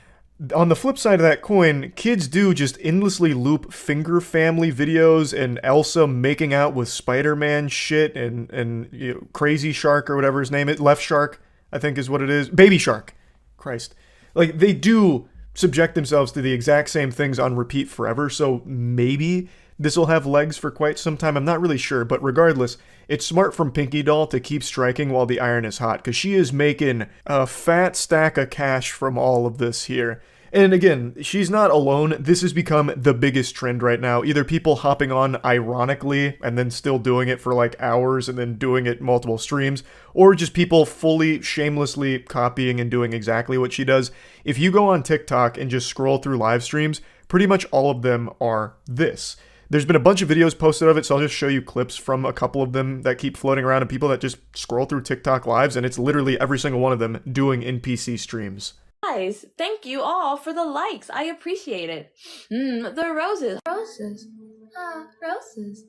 On the flip side of that coin, kids do just endlessly loop Finger Family videos and Elsa making out with Spider-Man shit and you know, Crazy Shark or whatever his name is. Left Shark, I think is what it is. Baby Shark. Christ. Like, they do subject themselves to the exact same things on repeat forever, so maybe this will have legs for quite some time. I'm not really sure, but regardless, it's smart from Pinky Doll to keep striking while the iron is hot, because she is making a fat stack of cash from all of this here. And again, she's not alone. This has become the biggest trend right now. Either people hopping on ironically and then still doing it for like hours and then doing it multiple streams, or just people fully shamelessly copying and doing exactly what she does. If you go on TikTok and just scroll through live streams, pretty much all of them are this. There's been a bunch of videos posted of it, so I'll just show you clips from a couple of them that keep floating around of people that just scroll through TikTok lives, and it's literally every single one of them doing NPC streams. Guys, thank you all for the likes. I appreciate it. The roses. Roses. Roses.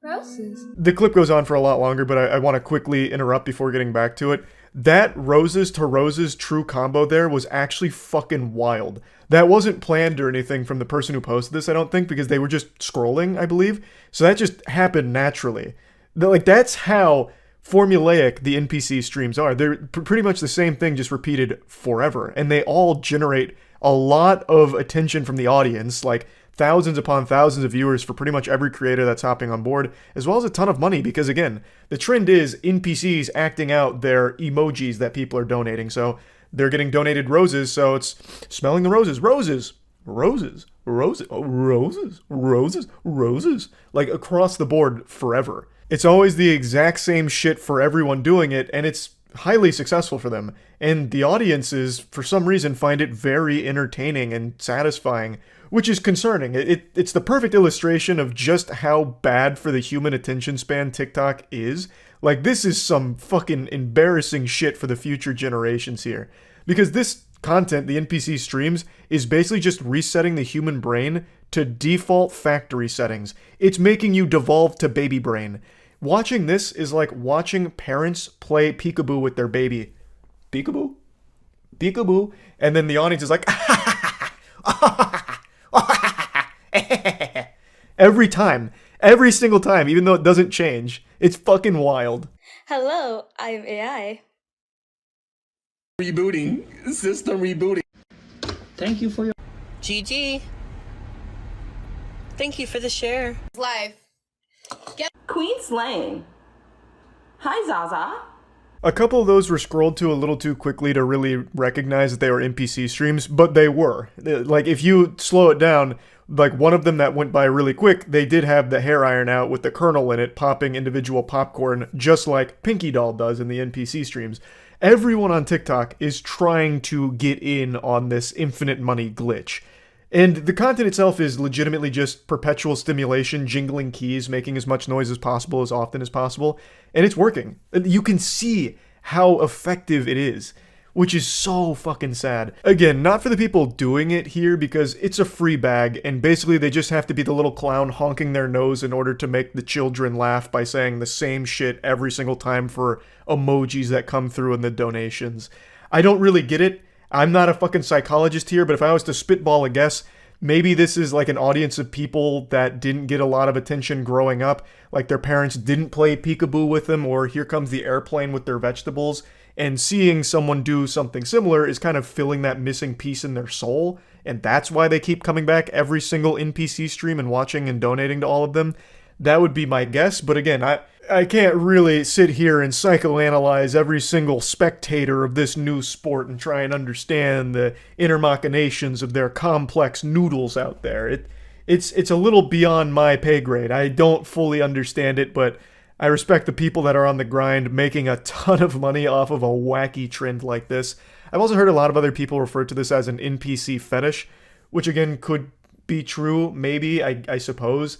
Roses. The clip goes on for a lot longer, but I want to quickly interrupt before getting back to it. That roses to roses true combo there was actually fucking wild. That wasn't planned or anything from the person who posted this, I don't think, because they were just scrolling, I believe. So that just happened naturally. Like, that's how formulaic the NPC streams are. They're pretty much the same thing, just repeated forever. And they all generate a lot of attention from the audience, like thousands upon thousands of viewers for pretty much every creator that's hopping on board, as well as a ton of money, because again, the trend is NPCs acting out their emojis that people are donating. So they're getting donated roses, so it's smelling the roses. Roses! Roses! Roses! Oh, roses! Roses! Roses! Like, across the board forever. It's always the exact same shit for everyone doing it, and it's highly successful for them. And the audiences, for some reason, find it very entertaining and satisfying, which is concerning. It's the perfect illustration of just how bad for the human attention span TikTok is. Like, this is some fucking embarrassing shit for the future generations here. Because this content, the NPC streams, is basically just resetting the human brain to default factory settings. It's making you devolve to baby brain. Watching this is like watching parents play peekaboo with their baby. Peekaboo? Peekaboo? And then the audience is like, every time. Every single time, even though it doesn't change. It's fucking wild. Hello, I'm AI. Rebooting. System rebooting. Thank you for your... GG. Thank you for the share. Live. Queen Slang. Hi, Zaza. A couple of those were scrolled to a little too quickly to really recognize that they were NPC streams, but they were. Like, if you slow it down, like one of them that went by really quick, they did have the hair iron out with the kernel in it, popping individual popcorn, just like Pinky Doll does in the NPC streams. Everyone on TikTok is trying to get in on this infinite money glitch. And the content itself is legitimately just perpetual stimulation, jingling keys, making as much noise as possible, as often as possible. And it's working. You can see how effective it is, which is so fucking sad. Again, not for the people doing it here, because it's a free bag, and basically they just have to be the little clown honking their nose in order to make the children laugh by saying the same shit every single time for emojis that come through in the donations. I don't really get it. I'm not a fucking psychologist here, but if I was to spitball a guess, maybe this is like an audience of people that didn't get a lot of attention growing up, like their parents didn't play peekaboo with them, or Here Comes the Airplane with their vegetables, and seeing someone do something similar is kind of filling that missing piece in their soul, and that's why they keep coming back every single NPC stream and watching and donating to all of them. That would be my guess, but again, I can't really sit here and psychoanalyze every single spectator of this new sport and try and understand the inner machinations of their complex noodles out there. It's a little beyond my pay grade. I don't fully understand it, but I respect the people that are on the grind making a ton of money off of a wacky trend like this. I've also heard a lot of other people refer to this as an NPC fetish, which again could be true, maybe, I suppose.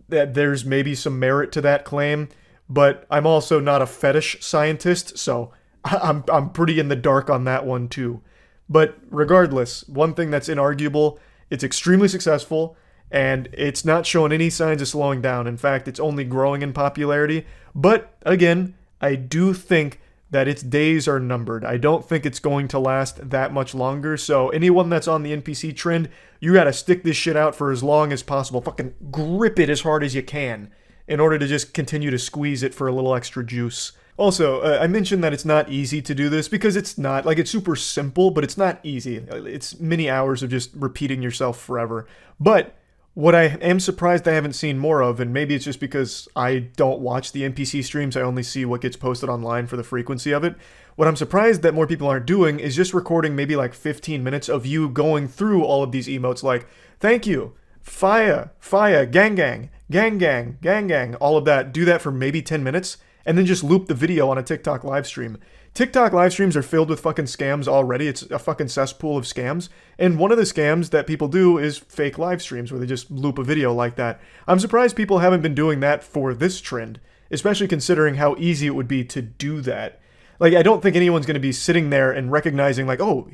That there's maybe some merit to that claim, but I'm also not a fetish scientist, so I'm pretty in the dark on that one too. But regardless, one thing that's inarguable, it's extremely successful, and it's not showing any signs of slowing down. In fact, it's only growing in popularity. But again, I do think that its days are numbered. I don't think it's going to last that much longer, so anyone that's on the NPC trend, you gotta stick this shit out for as long as possible. Fucking grip it as hard as you can in order to just continue to squeeze it for a little extra juice. Also, I mentioned that it's not easy to do this because it's not. Like, it's super simple, but it's not easy. It's many hours of just repeating yourself forever. But What I am surprised I haven't seen more of, and maybe it's just because I don't watch the NPC streams, I only see what gets posted online for the frequency of it. What I'm surprised that more people aren't doing is just recording maybe like 15 minutes of you going through all of these emotes like, thank you, fire, gang gang, gang gang, gang gang, all of that. Do that for maybe 10 minutes, and then just loop the video on a TikTok live stream. TikTok live streams are filled with fucking scams already. It's a fucking cesspool of scams. And one of the scams that people do is fake live streams where they just loop a video like that. I'm surprised people haven't been doing that for this trend, especially considering how easy it would be to do that. Like, I don't think anyone's going to be sitting there and recognizing like, oh,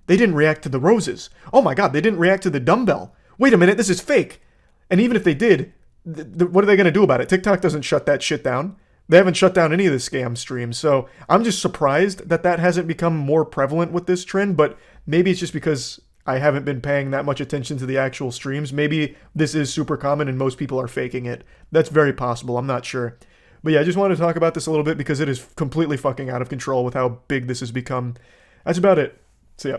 they didn't react to the roses. Oh my god, they didn't react to the dumbbell. Wait a minute, this is fake. And even if they did, what are they going to do about it? TikTok doesn't shut that shit down. They haven't shut down any of the scam streams, so I'm just surprised that that hasn't become more prevalent with this trend, but maybe it's just because I haven't been paying that much attention to the actual streams. Maybe this is super common and most people are faking it. That's very possible, I'm not sure. But yeah, I just wanted to talk about this a little bit because it is completely fucking out of control with how big this has become. That's about it. So yeah.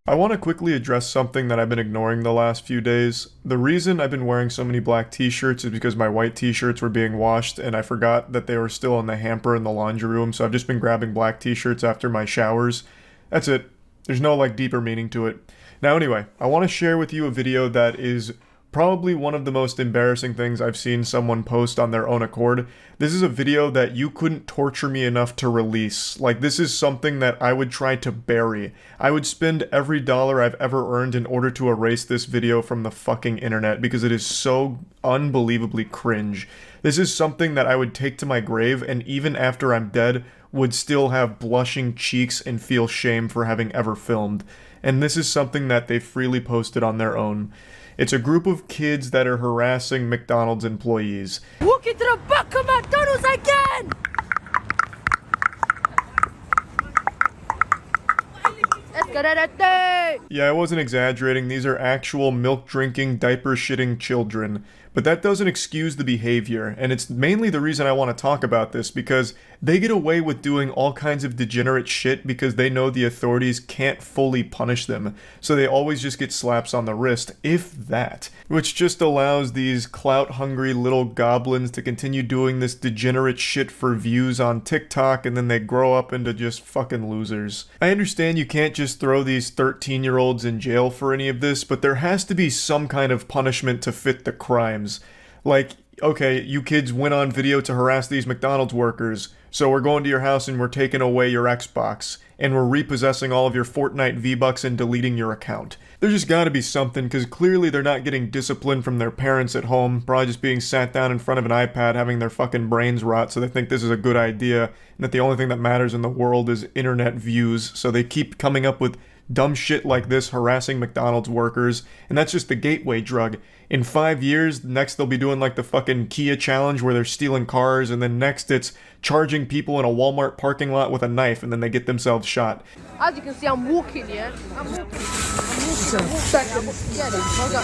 I want to quickly address something that I've been ignoring the last few days. The reason I've been wearing so many black t-shirts is because my white t-shirts were being washed and I forgot that they were still in the hamper in the laundry room, so I've just been grabbing black t-shirts after my showers. That's it. There's no like deeper meaning to it. Now anyway, I want to share with you a video that is probably one of the most embarrassing things I've seen someone post on their own accord. This is a video that you couldn't torture me enough to release. Like, this is something that I would try to bury. I would spend every dollar I've ever earned in order to erase this video from the fucking internet because it is so unbelievably cringe. This is something that I would take to my grave, and even after I'm dead, would still have blushing cheeks and feel shame for having ever filmed. And this is something that they freely posted on their own. It's a group of kids that are harassing McDonald's employees. Walk into the back of McDonald's again! Yeah, I wasn't exaggerating. These are actual milk-drinking, diaper-shitting children. But that doesn't excuse the behavior, and it's mainly the reason I want to talk about this, because they get away with doing all kinds of degenerate shit because they know the authorities can't fully punish them, so they always just get slaps on the wrist, if that. Which just allows these clout-hungry little goblins to continue doing this degenerate shit for views on TikTok, and then they grow up into just fucking losers. I understand you can't just throw these 13-year-olds in jail for any of this, but there has to be some kind of punishment to fit the crime. Like, okay, you kids went on video to harass these McDonald's workers, so we're going to your house and we're taking away your Xbox, and we're repossessing all of your Fortnite V-Bucks and deleting your account. There's just gotta be something, because clearly they're not getting discipline from their parents at home, probably just being sat down in front of an iPad having their fucking brains rot, so they think this is a good idea, and that the only thing that matters in the world is internet views, so they keep coming up with dumb shit like this, harassing McDonald's workers, and that's just the gateway drug. In 5 years, next they'll be doing like the fucking Kia challenge where they're stealing cars, and then next it's charging people in a Walmart parking lot with a knife, and then they get themselves shot. As you can see, I'm walking, yeah? I'm walking.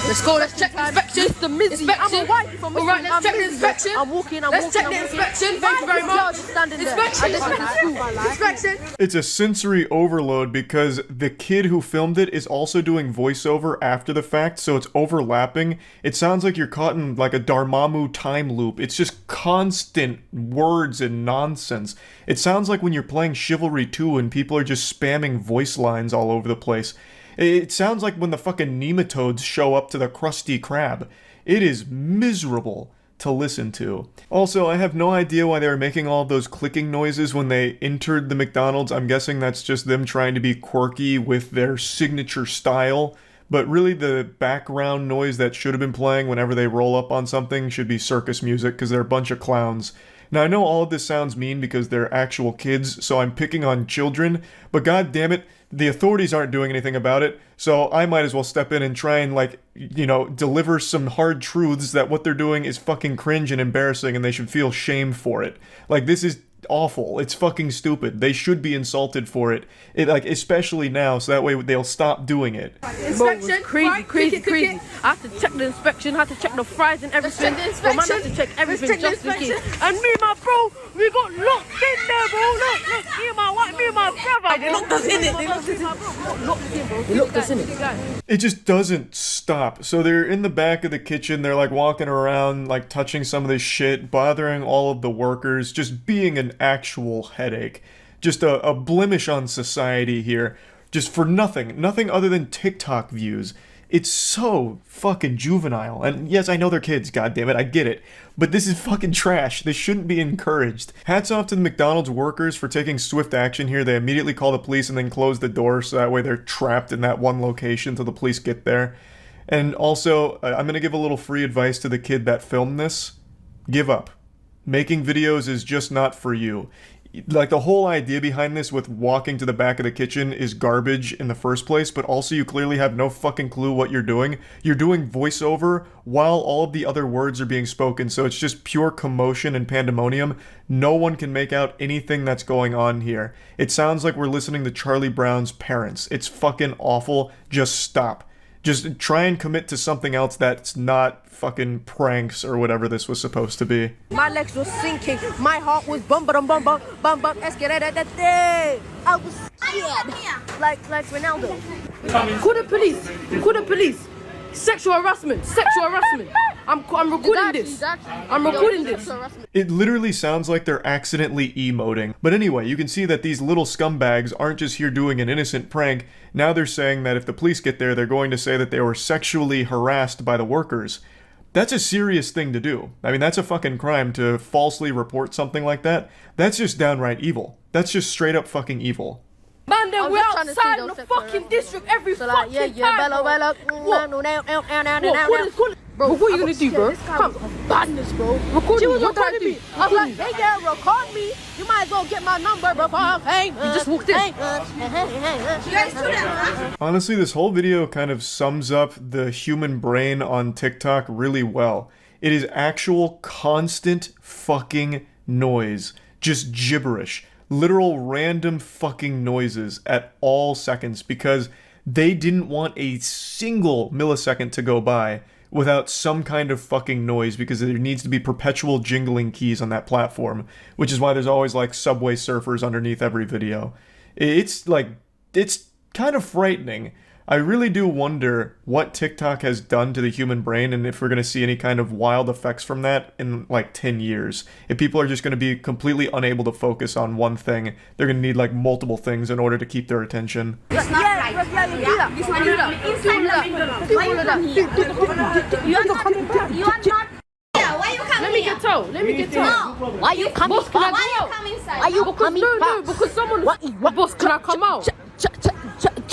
Let's go, let's check the inspection. It's the Mizzy. I'm a white from Mizzy. Alright, let's check the inspection. I'm walking, let's check the inspection. Thank you very much. Inspection. It's a sensory overload because the kid who filmed it is also doing voiceover after the fact, so it's overlapping. It sounds like you're caught in like a Dormammu time loop. It's just constant words and nonsense. It sounds like when you're playing Chivalry 2 and people are just spamming voice lines all over the place. It sounds like when the fucking nematodes show up to the Krusty Krab. It is miserable to listen to. Also, I have no idea why they were making all of those clicking noises when they entered the McDonald's. I'm guessing that's just them trying to be quirky with their signature style. But really the background noise that should have been playing whenever they roll up on something should be circus music, because they're a bunch of clowns. Now I know all of this sounds mean because they're actual kids, so I'm picking on children, but god damn it, the authorities aren't doing anything about it, so I might as well step in and try and, like, you know, deliver some hard truths that what they're doing is fucking cringe and embarrassing and they should feel shame for it. Like, this is awful. It's fucking stupid. They should be insulted for it. Like, especially now, so that way they'll stop doing it. Inspection, crazy. I have to check the inspection, I have to check the fries and everything. So man has to check everything just in case. And me and my bro, we got locked in there, bro. Look, me and my brother. They locked us in it. They locked us in it, bro. It just doesn't stop. stop. So they're in the back of the kitchen, they're like walking around, like touching some of this shit, bothering all of the workers, just being an actual headache. Just a blemish on society here, just for nothing other than TikTok views. It's so fucking juvenile. And yes, I know they're kids, goddammit, I get it. But this is fucking trash. This shouldn't be encouraged. Hats off to the McDonald's workers for taking swift action here. They immediately call the police and then close the door so that way they're trapped in that one location till the police get there. And also, I'm gonna give a little free advice to the kid that filmed this. Give up. Making videos is just not for you. Like, the whole idea behind this with walking to the back of the kitchen is garbage in the first place, but also you clearly have no fucking clue what you're doing. You're doing voiceover while all of the other words are being spoken, so it's just pure commotion and pandemonium. No one can make out anything that's going on here. It sounds like we're listening to Charlie Brown's parents. It's fucking awful. Just stop. Just try and commit to something else that's not fucking pranks or whatever this was supposed to be. My legs were sinking. My heart was bum bum bum bum bum bum. I was scared. Like Ronaldo. Call the police. Call the police. Sexual harassment. Sexual harassment. I'm recording this. I'm recording this. It literally sounds like they're accidentally emoting. But anyway, you can see that these little scumbags aren't just here doing an innocent prank. Now they're saying that if the police get there, they're going to say that they were sexually harassed by the workers. That's a serious thing to do. I mean, that's a fucking crime to falsely report something like that. That's just downright evil. That's just straight up fucking evil. Man, then we're outside the fucking district every fucking time, bro. What? Bro, what are you gonna do, bro? Come, badness, bro. Record me. What time to me? I was like, hey, girl, record me. You might as well get my number before I'm famous. You just walked in. You guys do that, huh? Honestly, this whole video kind of sums up the human brain on TikTok really well. It is actual constant fucking noise. Just gibberish. Literal random fucking noises at all seconds because they didn't want a single millisecond to go by without some kind of fucking noise because there needs to be perpetual jingling keys on that platform, which is why there's always like Subway Surfers underneath every video. It's kind of frightening. I really do wonder what TikTok has done to the human brain and if we're going to see any kind of wild effects from that in like 10 years. If people are just going to be completely unable to focus on one thing, they're going to need like multiple things in order to keep their attention. It's not right. You are not. Why you coming? Let me get told. Let me get told. No. Why you coming? Boss, can I you come inside? Why you coming? No, because someone. What? Boss, can I come out?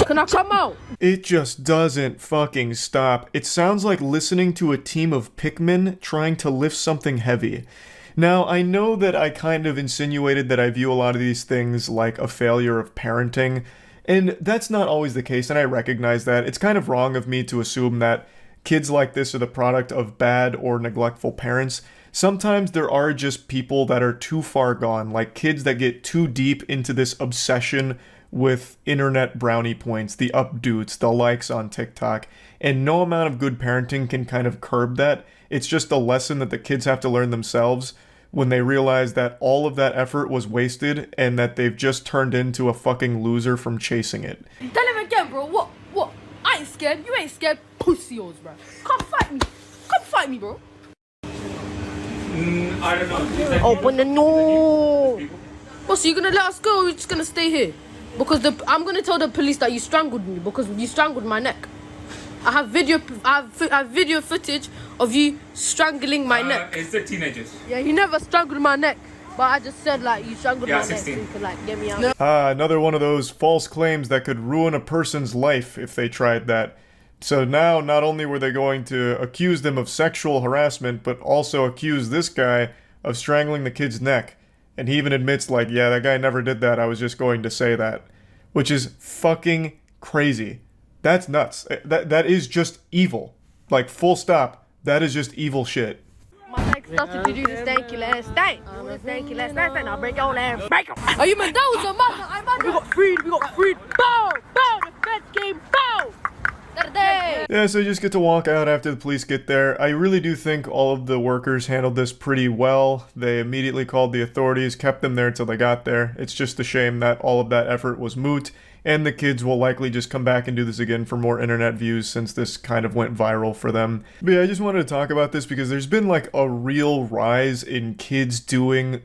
Can I come out? It just doesn't fucking stop. It sounds like listening to a team of Pikmin trying to lift something heavy. Now, I know that I kind of insinuated that I view a lot of these things like a failure of parenting, and that's not always the case, and I recognize that. It's kind of wrong of me to assume that kids like this are the product of bad or neglectful parents. Sometimes there are just people that are too far gone, like kids that get too deep into this obsession with internet brownie points, the updates, the likes on TikTok, and no amount of good parenting can kind of curb that. It's just a lesson that the kids have to learn themselves when they realize that all of that effort was wasted and that they've just turned into a fucking loser from chasing it. Tell him again, bro. What? I ain't scared. You ain't scared. Pussios, bro. Come fight me. Come fight me, bro. I don't know. Open the door. Boss, you gonna let us go or are you just gonna stay here? Because I'm gonna tell the police that you strangled me because you strangled my neck. I have video footage of you strangling my neck. It's the teenagers. Yeah, you never strangled my neck, but I just said like you strangled my 16. neck so you could like get me out. Another one of those false claims that could ruin a person's life if they tried that. So now, not only were they going to accuse them of sexual harassment, but also accuse this guy of strangling the kid's neck. And he even admits, like, yeah, that guy never did that, I was just going to say that. Which is fucking crazy. That's nuts. That is just evil. Like, full stop. That is just evil shit. My neck started to do the stanky last night. Stanky last night, and I'll break your lamb. Break them. Are you man? That was a mother. We got freed. Bow. The best game. Bow. Yeah, so you just get to walk out after the police get there. I really do think all of the workers handled this pretty well. They immediately called the authorities, kept them there until they got there. It's just a shame that all of that effort was moot, and the kids will likely just come back and do this again for more internet views since this kind of went viral for them. But yeah, I just wanted to talk about this because there's been like a real rise in kids doing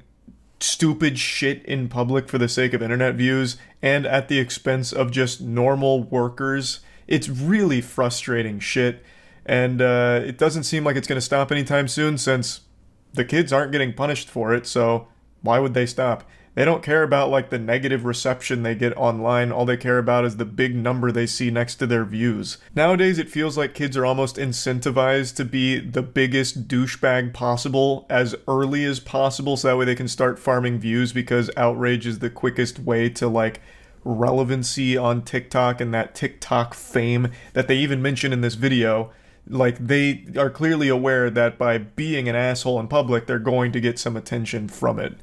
stupid shit in public for the sake of internet views and at the expense of just normal workers. It's really frustrating shit, and it doesn't seem like it's going to stop anytime soon since the kids aren't getting punished for it, so why would they stop? They don't care about like the negative reception they get online. All they care about is the big number they see next to their views. Nowadays, it feels like kids are almost incentivized to be the biggest douchebag possible as early as possible so that way they can start farming views because outrage is the quickest way to like relevancy on TikTok and that TikTok fame that they even mention in this video. Like, they are clearly aware that by being an asshole in public, they're going to get some attention from it.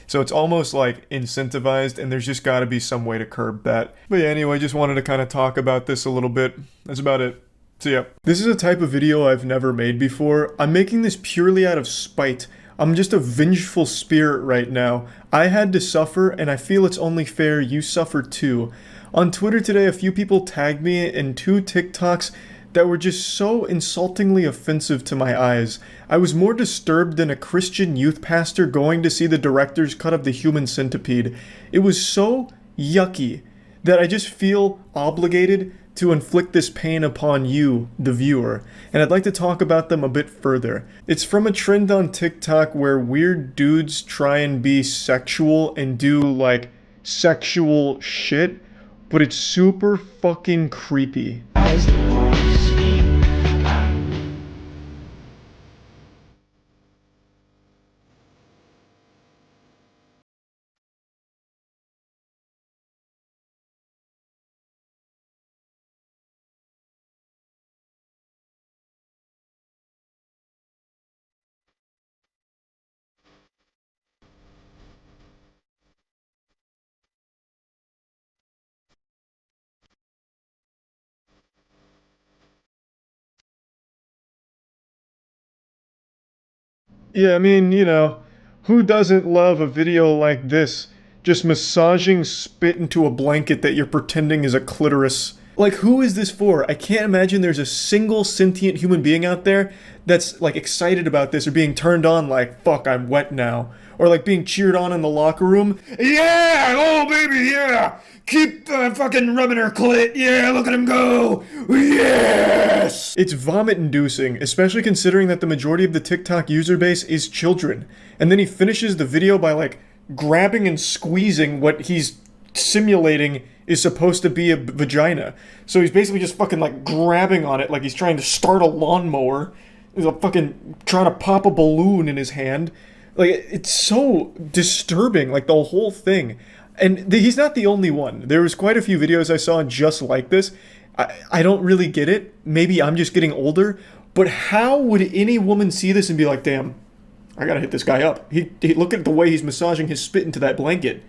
So it's almost like incentivized, and there's just got to be some way to curb that. But yeah, anyway, just wanted to kind of talk about this a little bit. That's about it. So yeah, this is a type of video I've never made before. I'm making this purely out of spite. I'm just a vengeful spirit right now. I had to suffer, and I feel it's only fair you suffer too. On Twitter today, a few people tagged me in 2 TikToks that were just so insultingly offensive to my eyes. I was more disturbed than a Christian youth pastor going to see the director's cut of The Human Centipede. It was so yucky that I just feel obligated to inflict this pain upon you, the viewer, and I'd like to talk about them a bit further. It's from a trend on TikTok where weird dudes try and be sexual and do, like, sexual shit, but it's super fucking creepy. Yeah, I mean, you know, who doesn't love a video like this? Just massaging spit into a blanket that you're pretending is a clitoris. Like, who is this for? I can't imagine there's a single sentient human being out there that's, like, excited about this or being turned on like, fuck, I'm wet now. Or, like, being cheered on in the locker room. Yeah! Oh, baby, yeah! Keep fucking rubbing her clit. Yeah, look at him go. Yes! It's vomit-inducing, especially considering that the majority of the TikTok user base is children. And then he finishes the video by, like, grabbing and squeezing what he's simulating is supposed to be a vagina. So he's basically just fucking, like, grabbing on it like he's trying to start a lawnmower. He's like fucking trying to pop a balloon in his hand. Like, it's so disturbing, like, the whole thing. And he's not the only one. There was quite a few videos I saw just like this. I don't really get it. Maybe I'm just getting older. But how would any woman see this and be like, damn, I gotta hit this guy up. He look at the way he's massaging his spit into that blanket.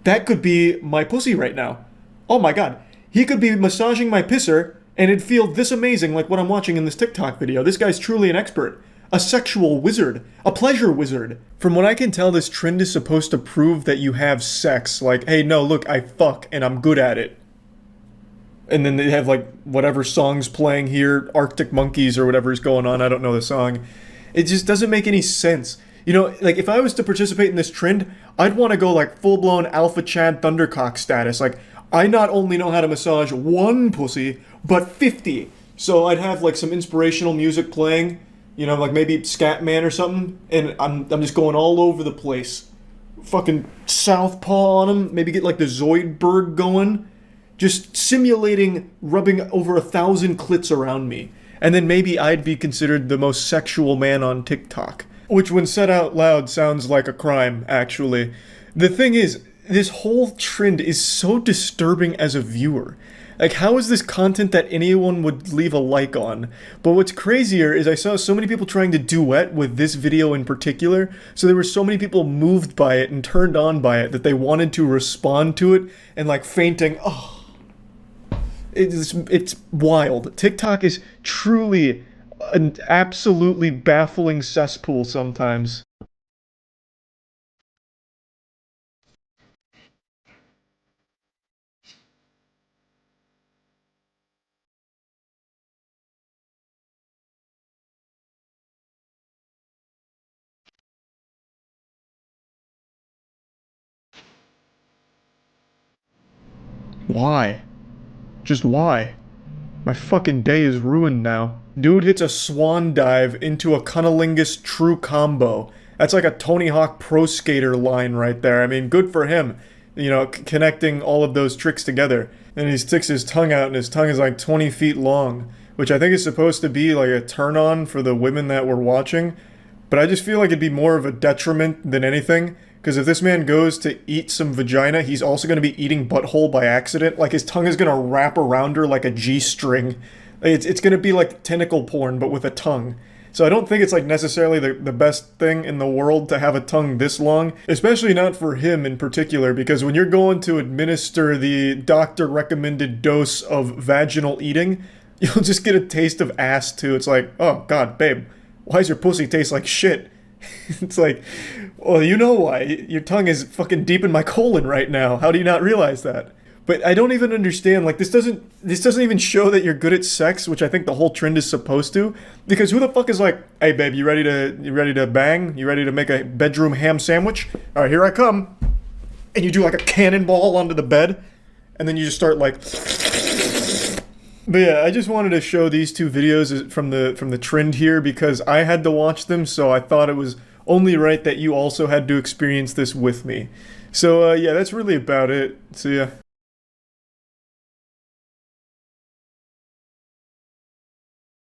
That could be my pussy right now. Oh my god. He could be massaging my pisser, and it'd feel this amazing like what I'm watching in this TikTok video. This guy's truly an expert. A sexual wizard. A pleasure wizard. From what I can tell, this trend is supposed to prove that you have sex. Like, hey, no, look, I fuck, and I'm good at it. And then they have, like, whatever song's playing here, Arctic Monkeys or whatever is going on, I don't know the song. It just doesn't make any sense. You know, like, if I was to participate in this trend, I'd want to go, like, full-blown Alpha Chad Thundercock status. Like, I not only know how to massage one pussy, but 50. So I'd have, like, some inspirational music playing, you know, like maybe Scatman or something, and I'm just going all over the place. Fucking southpaw on him, maybe get, like, the Zoidberg going. Just simulating rubbing over 1,000 clits around me. And then maybe I'd be considered the most sexual man on TikTok. Which, when said out loud, sounds like a crime, actually. The thing is, this whole trend is so disturbing as a viewer. Like, how is this content that anyone would leave a like on? But what's crazier is I saw so many people trying to duet with this video in particular, so there were so many people moved by it and turned on by it that they wanted to respond to it and, like, fainting, oh. It's wild. TikTok is truly an absolutely baffling cesspool sometimes. Why? Just why? My fucking day is ruined now. Dude hits a swan dive into a cunnilingus true combo. That's like a Tony Hawk Pro Skater line right there. I mean, good for him. You know, connecting all of those tricks together. And he sticks his tongue out, and his tongue is like 20 feet long, which I think is supposed to be like a turn on for the women that were watching. But I just feel like it'd be more of a detriment than anything. Because if this man goes to eat some vagina, he's also going to be eating butthole by accident. Like, his tongue is going to wrap around her like a G-string. It's going to be like tentacle porn, but with a tongue. So I don't think it's like necessarily the best thing in the world to have a tongue this long. Especially not for him in particular, because when you're going to administer the doctor-recommended dose of vaginal eating, you'll just get a taste of ass too. It's like, oh god, babe, why does your pussy taste like shit? It's like, well, you know why. Your tongue is fucking deep in my colon right now. How do you not realize that? But I don't even understand, like, this doesn't even show that you're good at sex, which I think the whole trend is supposed to. Because who the fuck is like, hey babe, you ready to bang? You ready to make a bedroom ham sandwich? Alright, here I come. And you do like a cannonball onto the bed, and then you just start like. But yeah, I just wanted to show these two videos from the trend here because I had to watch them, so I thought it was only right that you also had to experience this with me. So yeah, that's really about it. See ya.